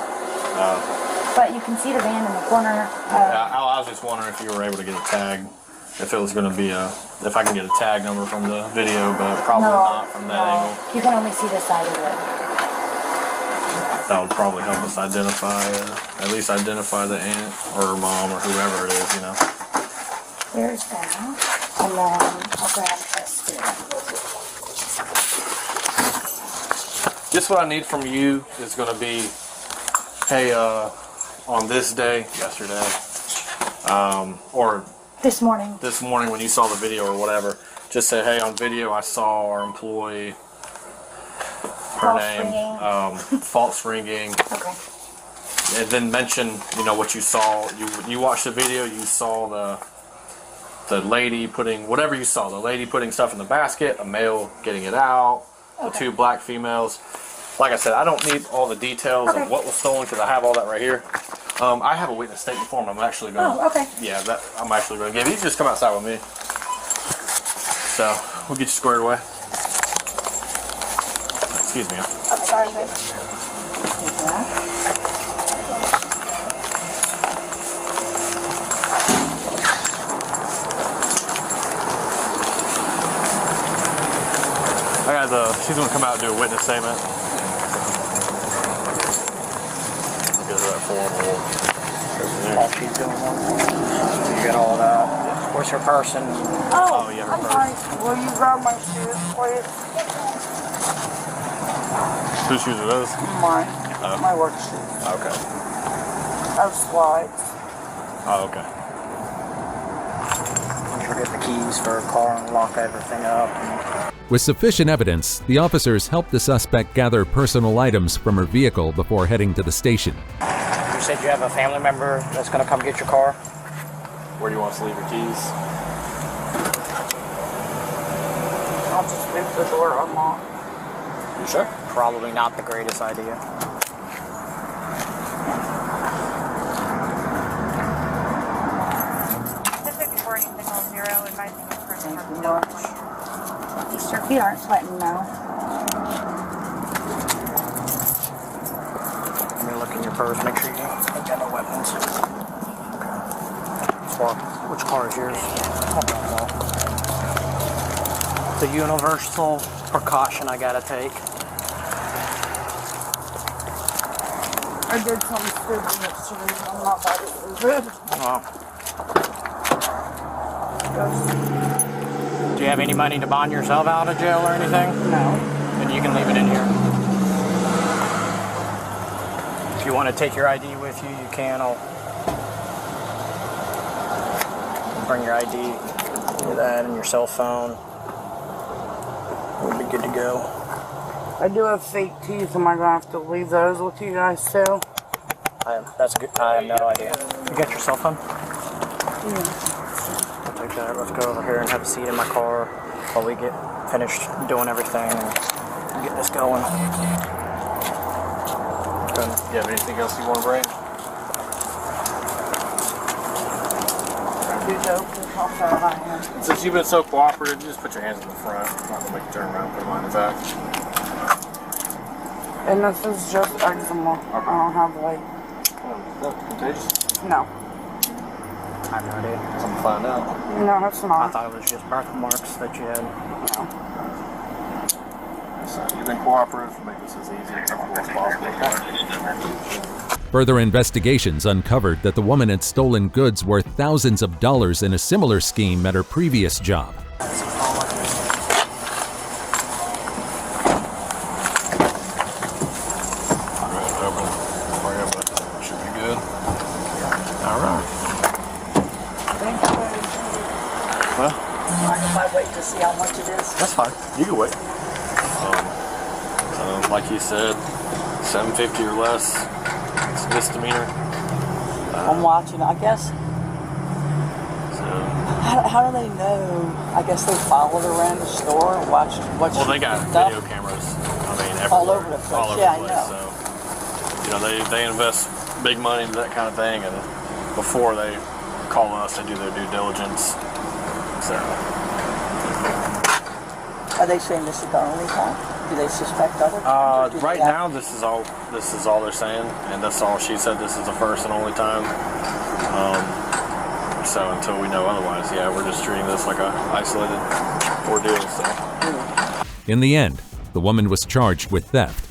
But you can see the van in the corner. I was just wondering if you were able to get a tag, if it was going to be if I can get a tag number from the video, but probably not from that angle. You can only see the side of it. That would probably help us identify, at least identify the aunt or her mom or whoever it is, you know. There's that. And then I'll grab this here. Just what I need from you is going to be, hey, on this day, yesterday, or this morning when you saw the video or whatever, just say, hey, on video I saw our employee, her name, false ringing. Okay. And then mention, you know, what you saw. You watched the video, you saw the lady putting, whatever you saw, the lady putting stuff in the basket, a male getting it out, the 2 black females. Like I said, I don't need all the details of what was stolen because I have all that right here. I have a witness statement form I'm actually going to... Oh, okay. Yeah, I'm actually going to give you. You can just come outside with me. So, we'll get you squared away. Excuse me. Oh, sorry, babe. She's going to come out and do a witness statement. Get her that form. While she's doing one. You get all that. Where's her person? Oh, yeah, her I'm sorry. Will you grab my shoes, please? Whose shoes are those? Mine. My work shoes. Okay. I have slides. Oh, okay. She'll get the keys for her car and lock everything up. With sufficient evidence, the officers helped the suspect gather personal items from her vehicle before heading to the station. You said you have a family member that's going to come get your car? Where do you want us to leave your keys? I'll just leave the door unlocked. You sure? Probably not the greatest idea. Her feet aren't sweating now. Let me look in your purse, make sure you ain't got no weapons. So, which car is yours? Hold on, though. The universal precaution I gotta take. I did something stupid yesterday. I'm not that stupid. Do you have any money to bond yourself out of jail or anything? No. Then you can leave it in here. If you want to take your ID with you, you can. I'll bring your ID, do that, and your cell phone. We'll be good to go. I do have fake teeth. Am I gonna have to leave those with you guys too? That's a good. I have no idea. You got your cell phone? Yeah. I'll take that. Let's go over here and have a seat in my car while we get finished doing everything and get this going. Do you have anything else you want to bring? Since you've been so cooperative, just put your hands in the front. I'm not gonna make you turn around and put them on the back. And this is just eczema. I don't have like. Is that contagious? No. I have no idea. I'm gonna find out. No, it's not. I thought it was just birthmarks that you had. No. So you've been cooperative to make this as easy and comfortable as possible. Further investigations uncovered that the woman had stolen goods worth thousands of dollars in a similar scheme at her previous job. To see how much it is. That's fine. You can wait. So, like you said, $750 or less. It's a misdemeanor. I'm watching, I guess. So, How do they know? I guess they followed around the store and watched well, they got video cameras. I mean, everywhere. All over the place. All over Yeah, the I place. know. So, you know, they invest big money into that kind of thing, and before they call us, they do their due diligence. So. Are they saying this is the only time? Do they suspect other times? Right now, this is all they're saying, and that's all she said. This is the first and only time. So until we know otherwise, yeah, we're just treating this like a isolated ordeal. So. In the end, the woman was charged with theft.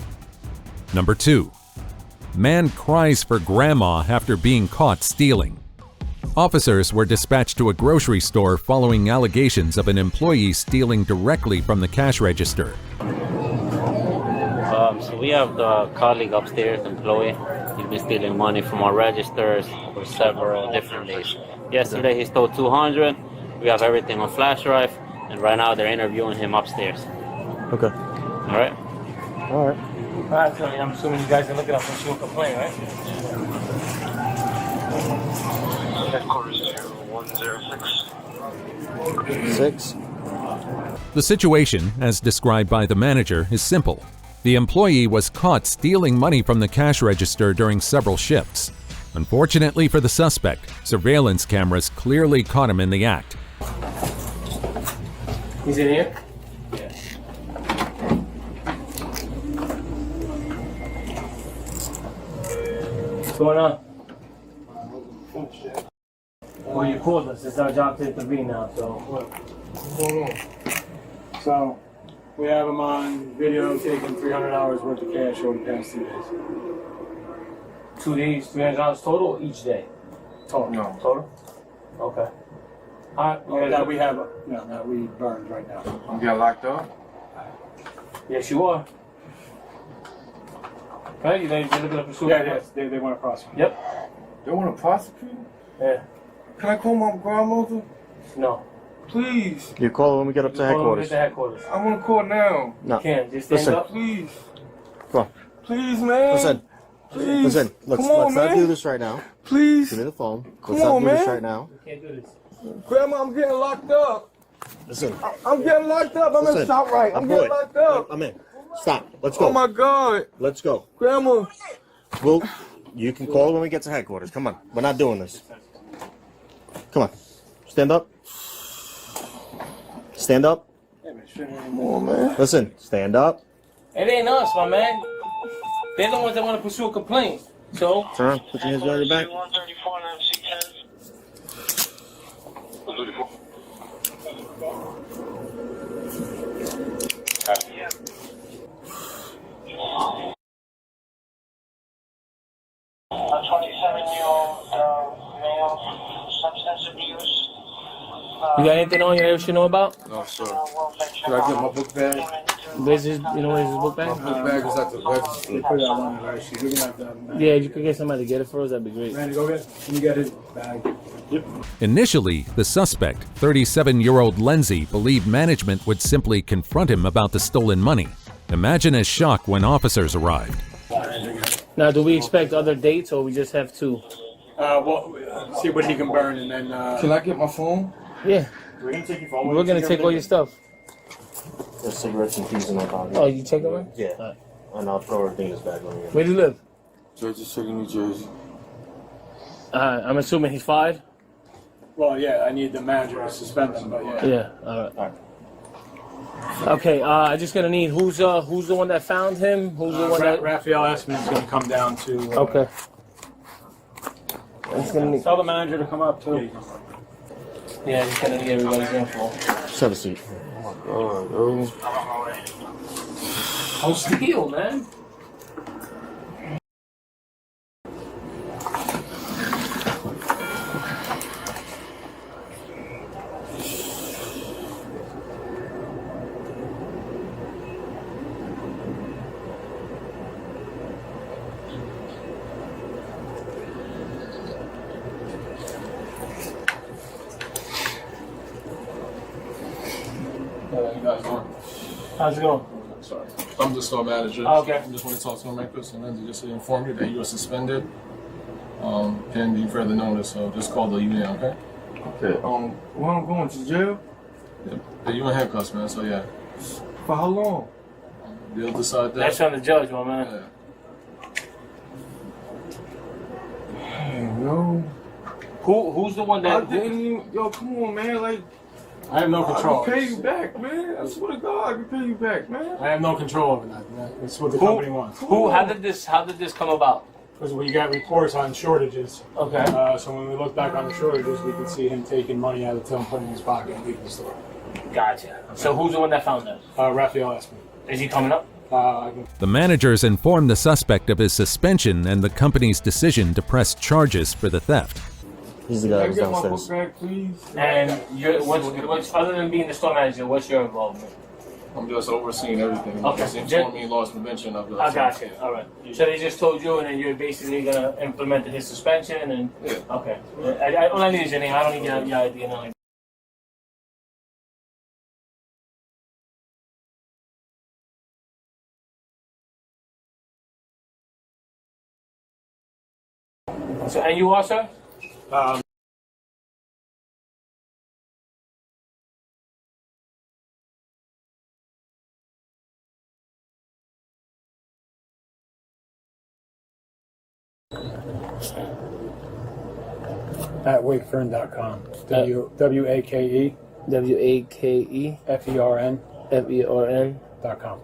Number 2. Man cries for grandma after being caught stealing. Officers were dispatched to a grocery store following allegations of an employee stealing directly from the cash register. So we have the colleague upstairs, employee. He's been stealing money from our registers for several different days. Yesterday he stole 200. We have everything on flash drive, and right now they're interviewing him upstairs. Okay. All right? All right. All right, so I'm assuming you guys are looking up for a complaint, right? Headquarters 0106. 6. The situation, as described by the manager, is simple. The employee was caught stealing money from the cash register during several shifts. Unfortunately for the suspect, surveillance cameras clearly caught him in the act. He's in here? Yeah. What's going on? Well, you called us. It's our job to intervene now, so. What's going on? So, we have him on video taking $300 worth of cash over the past 2 days. 2 days, $300 total or each day? Total. No. Total? Okay. Alright, That we have, no, that we burned right now. I'm getting locked up? yes, you are. Right, you're looking up for Yeah, yes, they want to prosecute. Yep. They want to prosecute? Yeah. Can I call my grandmother? No. Please. You call when we get up to headquarters. I want to call now. No. You can't. Just stand Listen. up. Please. Come on. Please, man. Listen. Please. Listen. Let's Come on, not man. do this right now. Please. Give me the phone. Come Let's not on, do this man. right now. You can't do this. Grandma, I'm getting locked up. Listen. I'm getting locked up. I'm in Listen. ShopRite. I'm getting locked up. I'm in. Stop. Let's go. Oh, my God. Let's go. Grandma. Well, you can call when we get to headquarters. Come on. We're not doing this. Come on. Stand up. Stand up. Come on, man. Listen. Stand up. It ain't us, my man. They're the ones that want to pursue a complaint. So. Turn around. Put your hands behind your back. A 27-year-old male, substance abuse. You got anything on you that we should know about? No, sir. Should I get my book bag? Where's his, where's his book bag? My book bag is at the register. Put that one in there. She's looking at that. Yeah, if you could get somebody to get it for us, that'd be great. Randy, go get it. Can you get his bag? Yep. Initially, the suspect, 37-year-old Lindsay, believed management would simply confront him about the stolen money. Imagine his shock when officers arrived. Now, do we expect other dates, or we just have two? Well, see what he can burn, and then. Can I get my phone? Yeah. We're gonna take your phone. We're gonna take all your stuff. There's cigarettes and keys in my pocket. Oh, you take them? Yeah. And I'll throw everything in his bag when we get Where do you live? Jersey City, New Jersey. I'm assuming he's fired? Well, yeah, I need the manager to suspend them, but yeah. Yeah, alright. Okay, I just gonna need who's the one that found him? Who's the one that Raphael Essman is gonna come down to. Okay. Tell the manager to come up too. Yeah, he's gonna need everybody's info. Have a seat. Oh, steal, man. How you guys doing? How's it going? Sorry. I'm the store manager. Oh, okay. I just want to talk to him right quick, and then just to inform you that you are suspended pending further notice. So just call the union, okay? Okay. Where I'm going to jail? Yeah, you in handcuffs, man. So yeah. For how long? They'll decide that. That's on the judge, my man. No. Who's the one that? I didn't even. Yo, come on, man. Like. I have no control. I can pay you back, man. I swear to God, I can pay you back, man. I have no control over that, man. It's what the company wants. How did this come about? Because we got reports on shortages. Okay. So when we look back on the shortages, we can see him taking money out of the till and putting it in his pocket and leaving the store. Gotcha. So who's the one that found that? Raphael Essman. Is he coming up? The managers informed the suspect of his suspension and the company's decision to press charges for the theft. He's the guy Can I who's get my downstairs. book back, please? And what's other than being the store manager, what's your involvement? I'm just overseeing everything. Okay. Just inform me loss prevention of the. I got you. All right. So they just told you, and then you're basically gonna implement his suspension, and okay. All I need is your name. I don't need your ID. No. So, and you are, sir? At wakefern.com. W-A-K-E. W-A-K-E. F-E-R-N. F-E-R-N.com.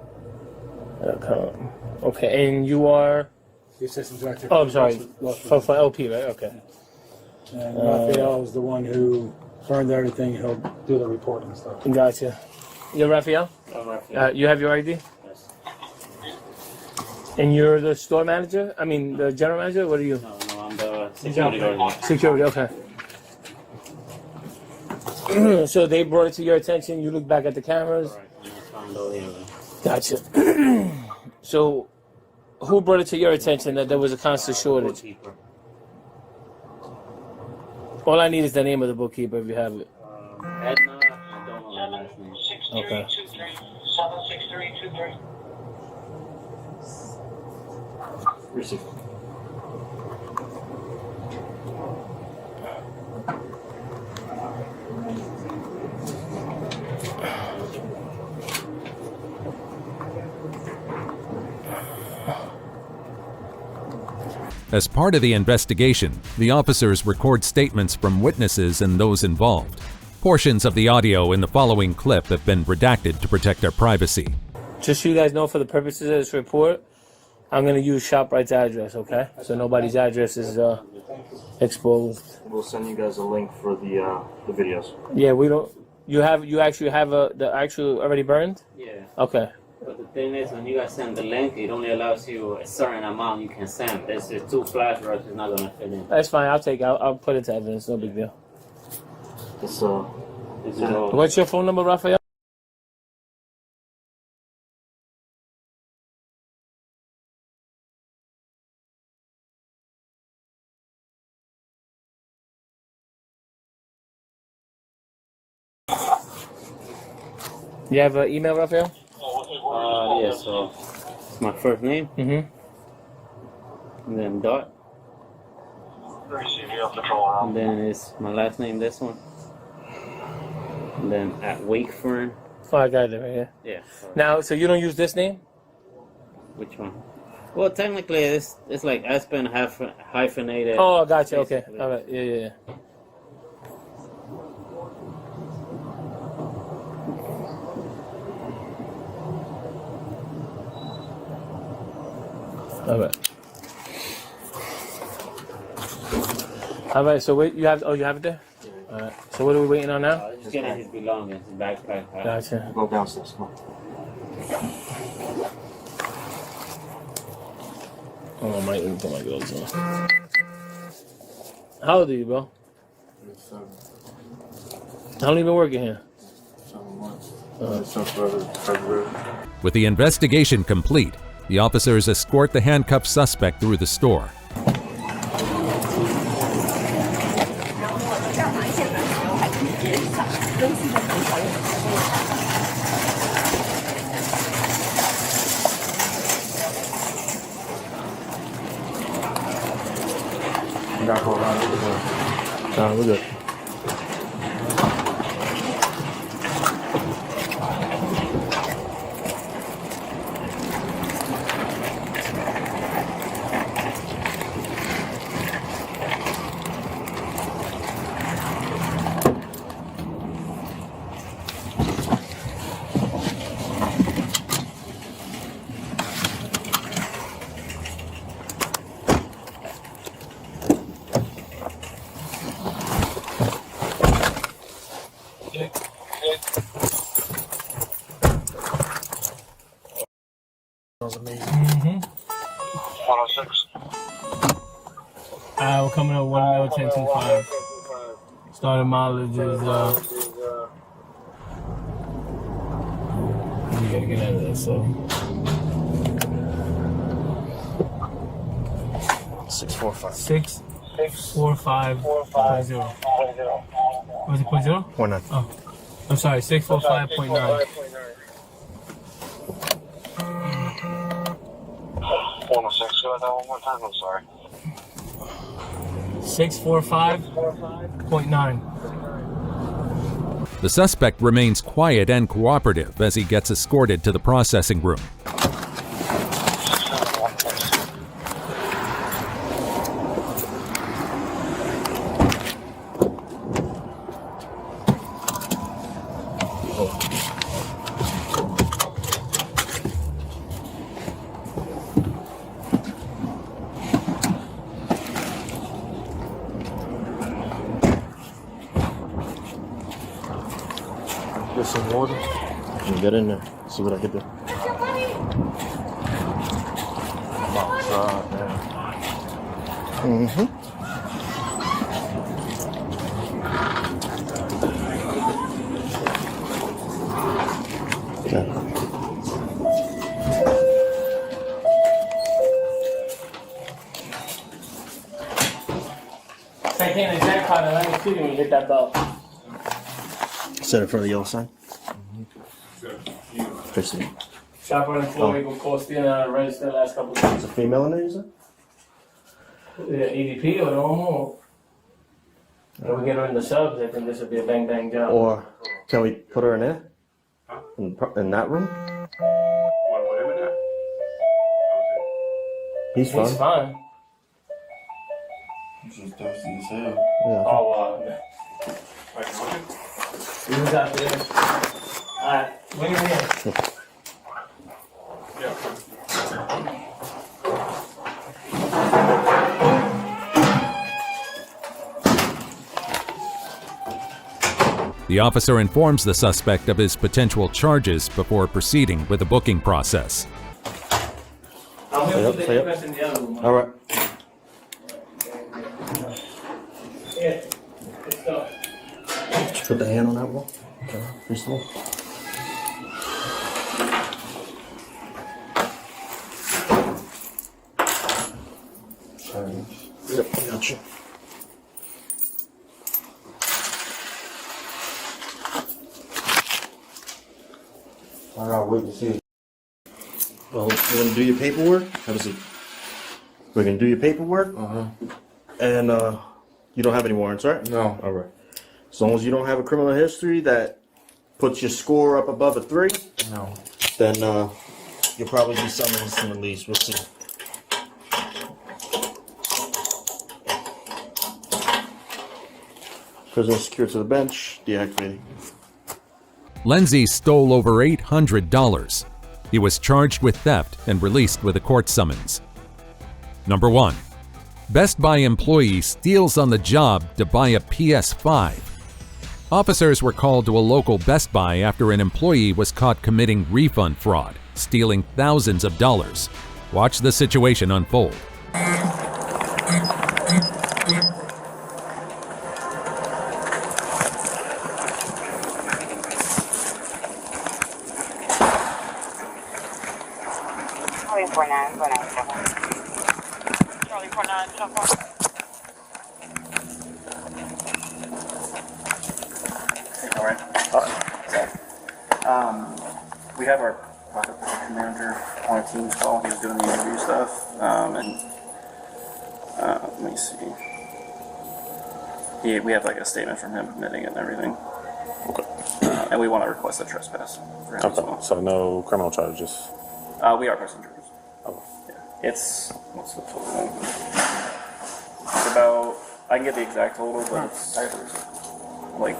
.com. Okay, and you are? The assistant director. Oh, I'm sorry. For LP, right? Okay. And Raphael is the one who burned everything. He'll do the reporting and stuff. Gotcha. You're Raphael? I'm Raphael. You have your ID? Yes. And you're the store manager? I mean, the general manager? What are you? No, I'm the security guard. Security, okay. So they brought it to your attention. You look back at the cameras. Right. And I found out here. Gotcha. So, who brought it to your attention that there was a constant shortage? Bookkeeper. All I need is the name of the bookkeeper if you have it. Edna, I don't know her last name. Okay. 76323. Receive. As part of the investigation, the officers record statements from witnesses and those involved. Portions of the audio in the following clip have been redacted to protect our privacy. Just so you guys know, for the purposes of this report, I'm going to use ShopRite's address, okay? So nobody's address is exposed. We'll send you guys a link for the videos. Yeah, we don't... You actually have the actual already burned? Yeah. Okay. But the thing is, when you guys send the link, it only allows you a certain amount you can send. There's just 2 flash drives, it's not going to fit in. That's fine. I'll put it to evidence. No big deal. It's What's your phone number, Raphael? You have an email, Raphael? Yeah, so it's my first name. Mm-hmm. And then dot. And then it's my last name, this one. And then at Wakefern. Oh, I got it right here. Yeah. Now, so you don't use this name? Which one? Well, technically, it's like Aspen hyphenated. Oh, I got you. Okay. basically. All right. Yeah. All right. All right. So wait, you have it there. All right. So what are we waiting on now? Just getting his belongings, his backpack. Gotcha. Go downstairs. Come on. Oh, my, let me put my gloves on. How old are you, bro? How long you been working here? 7 months. Uh-huh. Since February. With the investigation complete, the officers escort the handcuffed suspect through the store. We're good. That was amazing. Mm-hmm. 106. We're coming up 1 mil 1025. Starting mileage is you gotta get out of there, so 645. 645.0. Was it 0.0? 0.9. Oh, I'm sorry, 645.9. 106. Go that one more time. I'm sorry. 645.9. The suspect remains quiet and cooperative as he gets escorted to the processing room. Get some water and get in there. See what I can do. I'm outside now. Mm-hmm. Okay. Hey, can't exact part of that too when you hit that bell. Set it for the yellow sign. Christy. Shop on employee will call stealing out of register the last couple of Is days. a female in there, you said? Yeah, EDP or normal. If we get her in the subs, I think this would be a bang bang job. Or can we put her in there? In that room? He's fine. He's fine. He's just thirsty as hell. Yeah. Oh, he was out there. Alright, bring him in. The officer informs the suspect of his potential charges before proceeding with the booking process. I'm Stay going up, to put stay the up. address in the other room. All right. Yeah, let's go. Did you put the hand on that wall? Okay. First of all. Yep, I got you. I gotta wait to see. Well, we're gonna do your paperwork. Have a seat. We're gonna do your paperwork. And you don't have any warrants, right? No. All right. As long as you don't have a criminal history that puts your score up above a 3. No. Then you'll probably be summoned and released. We'll see. Prisoner secured to the bench. Deactivating. Lindsay stole over $800. He was charged with theft and released with a court summons. Number 1. Best Buy employee steals on the job to buy a PS5. Officers were called to a local Best Buy after an employee was caught committing refund fraud, stealing thousands of dollars. Watch the situation unfold. Charlie 49, so far. Alright. We have our pocket protection manager on a Teams call. He was doing the interview stuff. Let me see. We have like a statement from him admitting it and everything. Okay. And we want to request a trespass for him as well. So no criminal charges. We are pressing charges. Oh. Yeah. It's, what's the total? It's about, I can get the exact total, but it's like,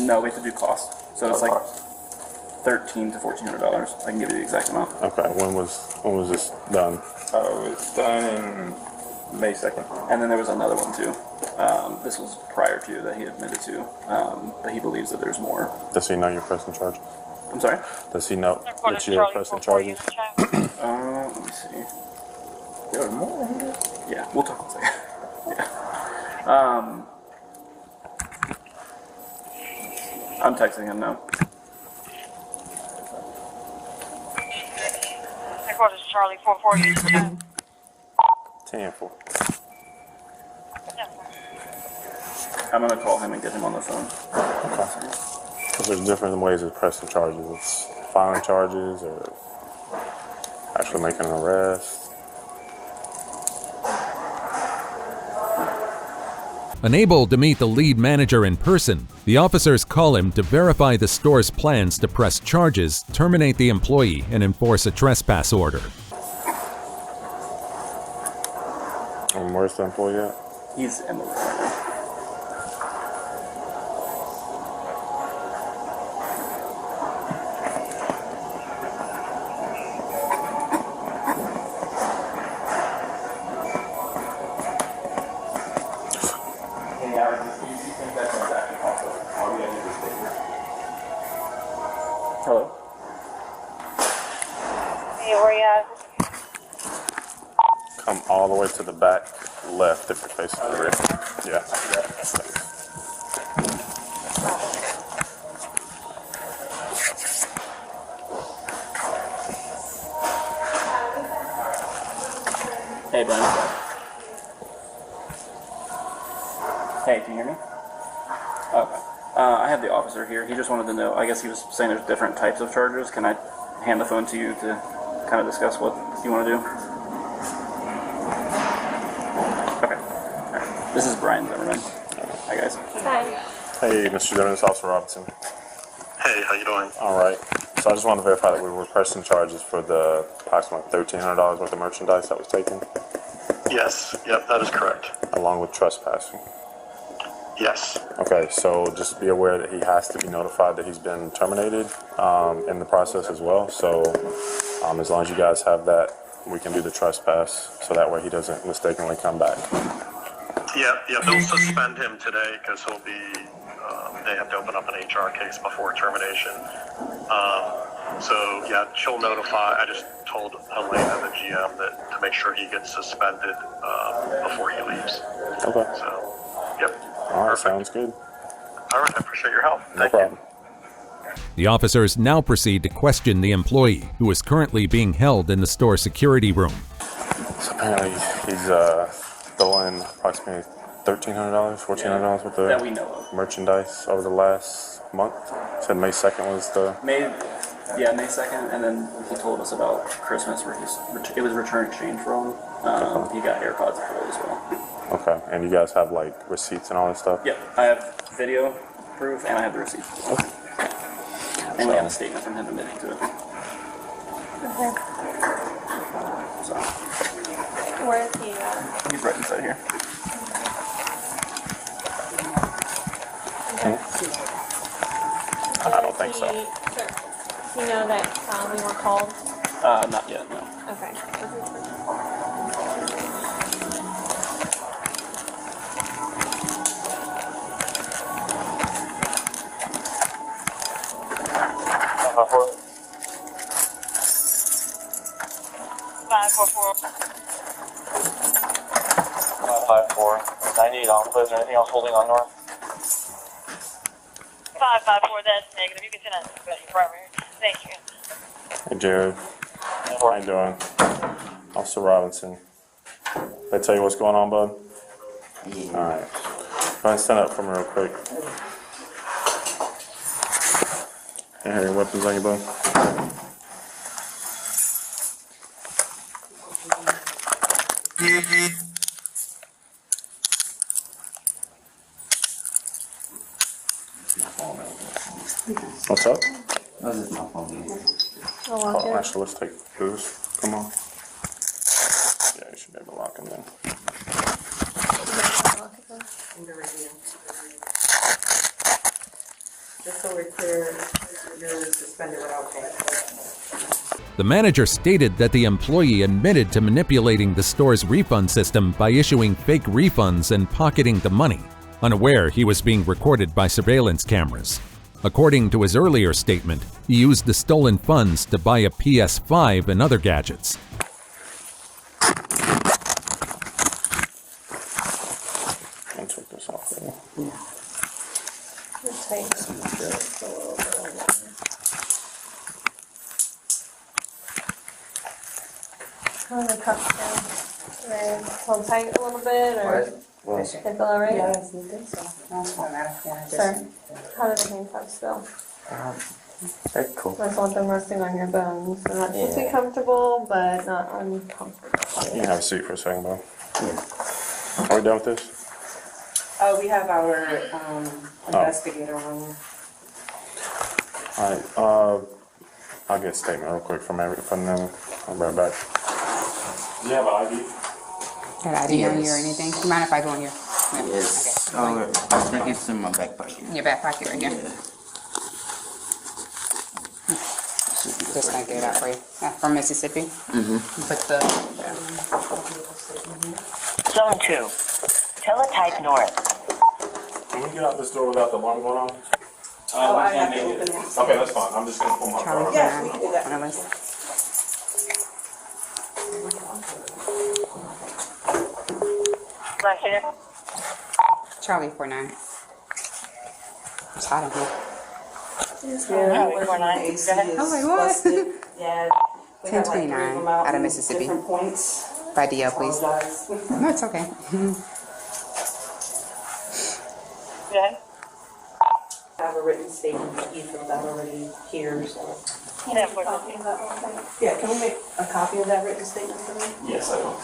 no, we have to do cost. So it's like $1,300 to $1,400. I can give you the exact amount. Okay. When was this done? Oh, it's done in May 2nd. And then there was another one too. This was prior to that he admitted to, but he believes that there's more. Does he know you're pressing charges? I'm sorry? Does he know that you're pressing charges? Let me see. There was more than he did? Yeah, we'll talk in a second. Yeah. I'm texting him now. Headquarters Charlie 440. 10-4. I'm gonna call him and get him on the phone. Okay. Because there's different ways of pressing charges. It's filing charges or actually making an arrest. Unable to meet the lead manager in person, the officers call him to verify the store's plans to press charges, terminate the employee, and enforce a trespass order. And where's the employee at? He's in the room right now. Hello? Hey, where you at? Come all the way to the back left if you're facing the rear. Yeah. Hey, Brian. Hey, can you hear me? Okay. I have the officer here. He just wanted to know, I guess he was saying there's different types of charges. Can I hand the phone to you to kind of discuss what you want to do? Okay. All right. This is Brian Zimmerman. Hi, guys. Hi. Hey, Mr. Zimmerman, it's Officer Robinson. Hey, how you doing? All right. So I just want to verify that we were pressing charges for the approximately $1,300 worth of merchandise that was taken, Yes, yep, that is correct. along with trespassing. Yes. Okay, so just be aware that he has to be notified that he's been terminated in the process as well. So as long as you guys have that, we can do the trespass, so that way he doesn't mistakenly come back. Yep, they'll suspend him today because he'll be, they have to open up an HR case before termination. So yeah, she'll notify. I just told Helena, the GM, that to make sure he gets suspended before he leaves. Okay. So, yep. All right, sounds good. All right, I appreciate your help. No problem. The officers now proceed to question the employee, who is currently being held in the store security room. So apparently he's stolen approximately $1,300, $1,400 worth That we of know of. merchandise over the last month. Said May 2nd was the... May Yeah, May 2nd, and then he told us about Christmas where it was return exchange for him. He got AirPods Pro as well. Okay, and you guys have like receipts and all this stuff? Yep, I have video proof and I have the receipt. Okay. And we have a statement from him admitting to it. Okay. So. Where is he at? He's right inside here. I don't think so. Sure. Does he know that we were called? Not yet, no. Okay. Is there anything else holding on north? 554, that's negative. You can send us to your primary. Thank you. Hey Jared, how you doing? Officer Robinson. Did I tell you what's going on, bud? Yeah. All right. Go ahead and stand up for me real quick. You have any weapons on you, bud? What's up? That was my phone. Oh, actually, let's take this. Come on. Yeah, you should be able to lock him in. Just so we're clear, you're suspended without pay. The manager stated that the employee admitted to manipulating the store's refund system by issuing fake refunds and pocketing the money, unaware he was being recorded by surveillance cameras. According to his earlier statement, he used the stolen funds to buy a PS5 and other gadgets. I'll take this off for you. How are the cuffs down? They hold tight a little bit, or they feel all right? Yeah, I think so. That's not matter. Yeah, Sir, how do the handcuffs feel? Very cool. I just want them resting on your bones. So not just be comfortable, but not uncomfortable. You can have a seat for a second, bud. Are we done with this? We have our investigator on here. Alright, I'll get a statement real quick from them. I'll be right back. Do you have an ID? Got ID on you or anything? You mind if I go in here? Yes. Okay. I think it's in my back pocket. In your back pocket right here? Just gonna get it out for you. From Mississippi? Mm-hmm. Put the... Zone 2. Teletype north. Can we get out this door without the alarm going on? I have to open it. Okay, that's fine. I'm just gonna pull my car. Yeah, we can do that. One of us. Charlie 49. It's hot in here. Charlie 49. AC is busted. Yeah. 1029 out of Mississippi. Different points. By DL, please. No, it's okay. Yeah. I have a written statement that he filled out already here, so. Yeah, can we make a copy of that written statement for me? Yes, I will.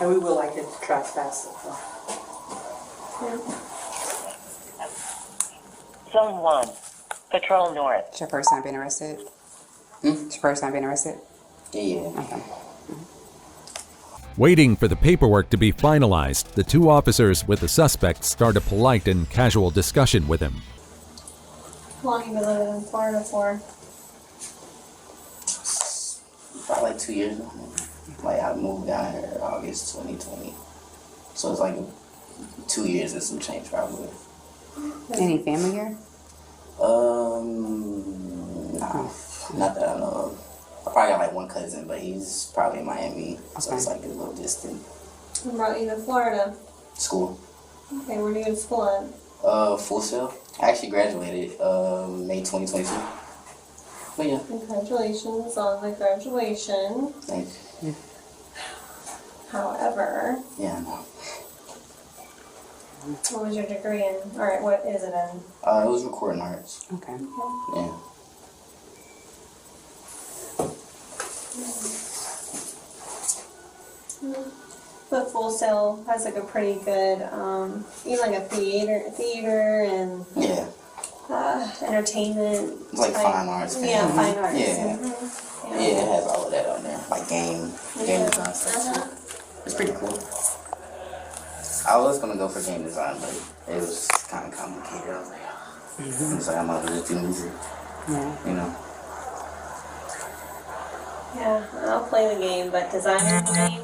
And we would like it to trespass it, so. Zone 1. Patrol north. It's your first time being arrested? It's your first time being arrested? Yeah. Okay. Waiting for the paperwork to be finalized, the two officers with the suspect start a polite and casual discussion with him. How long have you been living in Florida for? About like 2 years now. Like I moved down here August 2020. So it's like 2 years and some change probably. Any family here? No. Not that I know of. I probably got like one cousin, but he's probably in Miami, so it's like a little distant. What brought you to Florida? School. Okay, where do you go to school at? Full Sail. I actually graduated May 2022. But yeah. Congratulations on the graduation. Thanks. However, Yeah, I know. What was your degree in, or what is it in? It was recording arts. Okay. Yeah. But Full Sail has like a pretty good, even like a theater and Yeah. Entertainment. It's like type. fine arts. Yeah, fine arts. Yeah. Mhm. Yeah, it has all of that on there. Like game design stuff. It's pretty cool. I was gonna go for game design, but it was kind of complicated. I was like, I was like, I'm not just do music. You know. Yeah, I'll play the game, but designing the game.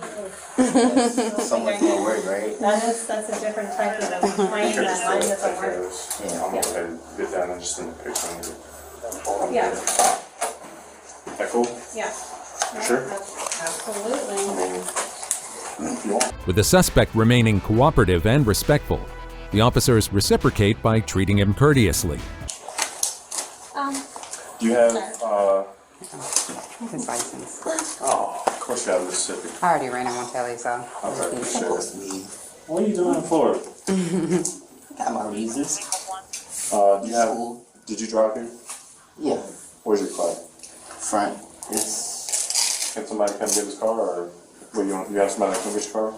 So much more work, right? That's a different type of mine that mine doesn't work. Yeah, I'm gonna get down and just in the picture. Yeah. That cool? Yeah. Sure. Absolutely. With the suspect remaining cooperative and respectful, the officers reciprocate by treating him courteously. Do you have, His license. oh, of course you have Mississippi. I already ran him on telly, so. Okay, sure. What are you doing in Florida? Got my reasons. Do you have, did you drive here? Yeah. Where's your car? Front. Can somebody come get his car, or well, you have somebody that come get your car?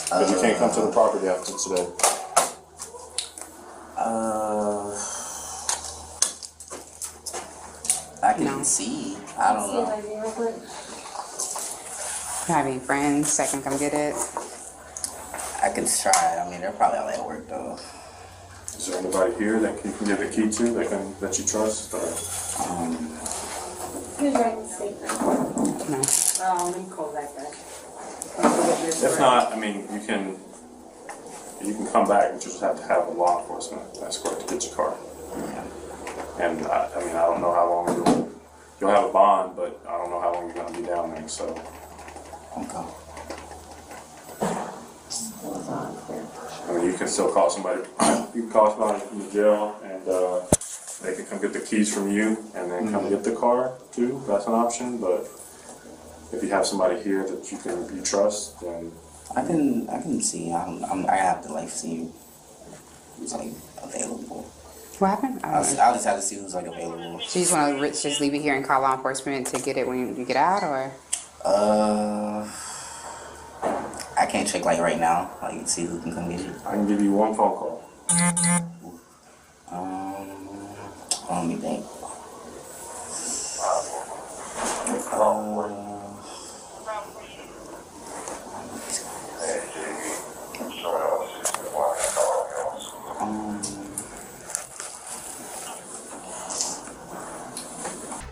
Because you can't come to the property after today. I can see. I don't know. You have any friends that can come get it? I can try. I mean, they're probably all at work though. Is there anybody here that you can give the key to that you trust? Or? Who's writing the statement? No. Oh, let me call that guy. If not, I mean, you can come back. You just have to have a law enforcement escort to get your car. And I mean, I don't know how long you'll have a bond, but I don't know how long you're going to be down there. So. Okay. I mean, you can still call somebody. You can call somebody from the jail, and they can come get the keys from you, and then come get the car too. That's an option. But if you have somebody here that you trust, then I can see. I have to like see who's like available. What happened? I'll just have to see who's like available. So you just want to just leave it here and call law enforcement to get it when you get out, or? I can't check like right now. Like see who can come get you. I can give you one phone call. Let me think.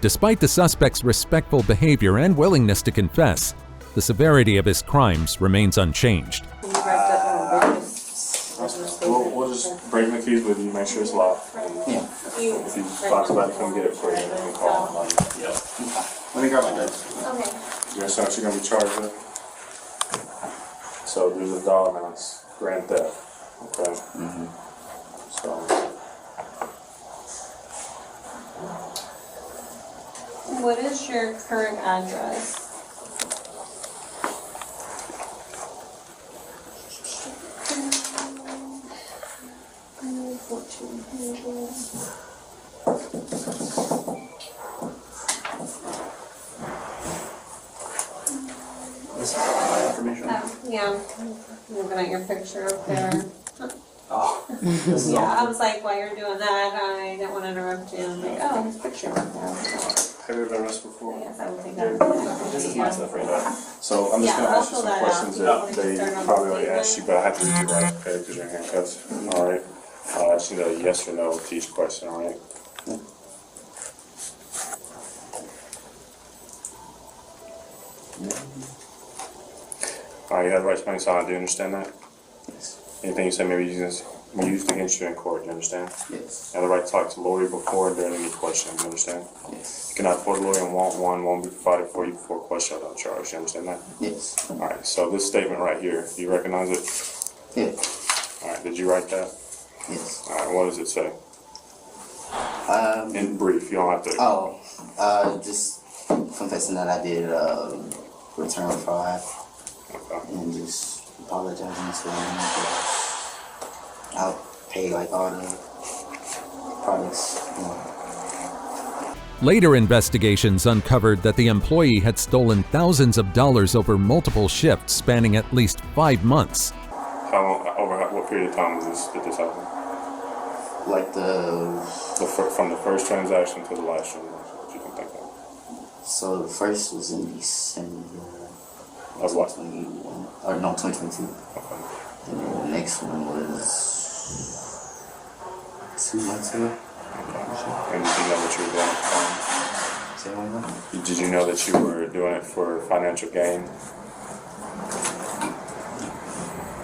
Despite the suspect's respectful behavior and willingness to confess, the severity of his crimes remains unchanged. We'll just bring the keys with you, make sure it's locked. Yeah. If you find somebody to come get it for you, you can call them. Yeah. Let me grab my dice. Okay. You understand what you're going to be charged with? So there's a dollar amount, it's grand theft. Okay? So. What is your current address? Yeah, I'm looking at your picture up there. Oh. Yeah, I was like, while you're doing that, I didn't want to interrupt you. I'm like, oh, his picture up there. Have you ever done this before? Yes, I would think that. This is my stuff right now. So I'm just going to ask you some questions that they probably already asked you, but I have to read you right, okay, because you're in handcuffs. All right. I'll ask you a yes or no to each question, all right? All right, you have the right to remain silent. Do you understand that? Yes. Anything you say may be used against you in court. Do you understand? Yes. You have the right to talk to a lawyer before and during any question. Do you understand? Yes. You cannot afford a lawyer and want one. Won't be provided for you before question without charge. Do you understand that? Yes. All right. So this statement right here, do you recognize it? Yeah. All right. Did you write that? Yes. All right. What does it say? In brief. You don't have to. Just confessing that I did return fraud. Okay. And just apologizing to them. I'll pay like all the products. You know. Later investigations uncovered that the employee had stolen thousands of dollars over multiple shifts spanning at least 5 months. What period of time did this happen? Like from the first transaction to the last transaction, what you can think of? So the first was in December of what? 2021, or no, 2022. Okay. And then the next one was 2 months ago. And did you know that you were doing it? Did you know that you were doing it for financial gain?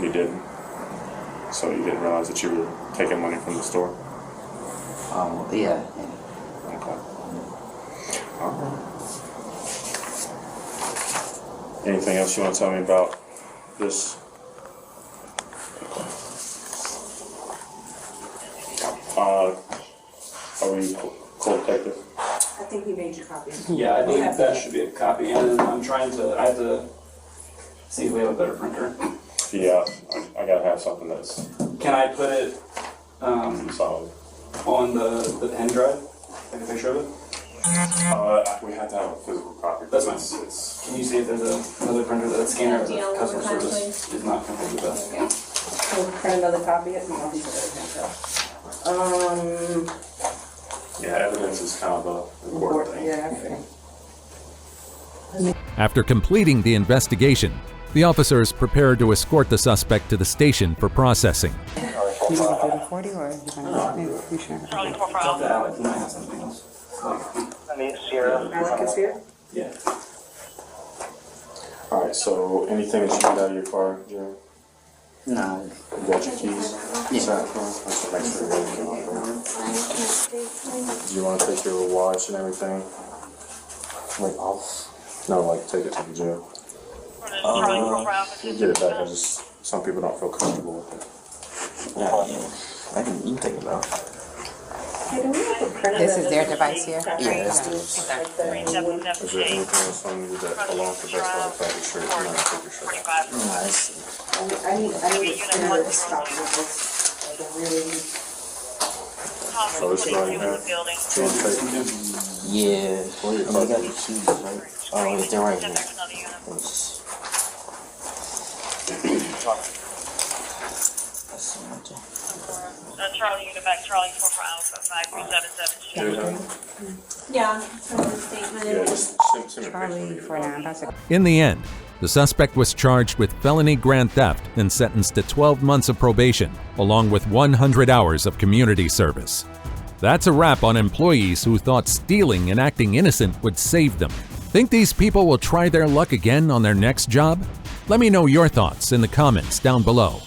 You didn't. So you didn't realize that you were taking money from the store? Yeah. Okay. All right. Anything else you want to tell me about this? Are we cool detective? I think he made you copies. Yeah, I think that should be a copy, and then I have to see if we have a better printer. Yeah, I gotta have something that's... Can I put it solid on the pen drive? Like a picture of it? We have to have a physical copy. That's fine. Can you see if there's another printer that scanner of the customer service is not configured with us? Yeah. We'll print another copy of it. Yeah, evidence is kind of an important thing. Yeah, After completing the investigation, the officers prepared to escort the suspect to the station for processing. You want to do the 40 or you want to sure? Alec is here? Yeah. Alright, so anything that you get out of your car, Jerry? No. You got your keys? Yeah. Let's make sure everything on there. Do you want to take your watch and everything? Like off? No, like take it to the jail. You get it back. Some people don't feel comfortable with it. Yeah. You can take it out. This is their device here? Yeah, that's the Is there anything else on you that belongs to Best Buy besides your shirt? You want to take your shirt off? No, that's I need to printer this copy of this. So this is all you have? Do you want to take it? Yeah. Well, you got the keys, right? Oh, they're right here. Charlie, you go back. Charlie 4 for Alpha 5377. Yeah. Charlie for now. That's a In the end, the suspect was charged with felony grand theft and sentenced to 12 months of probation, along with 100 hours of community service. That's a wrap on employees who thought stealing and acting innocent would save them. Think these people will try their luck again on their next job? Let me know your thoughts in the comments down below.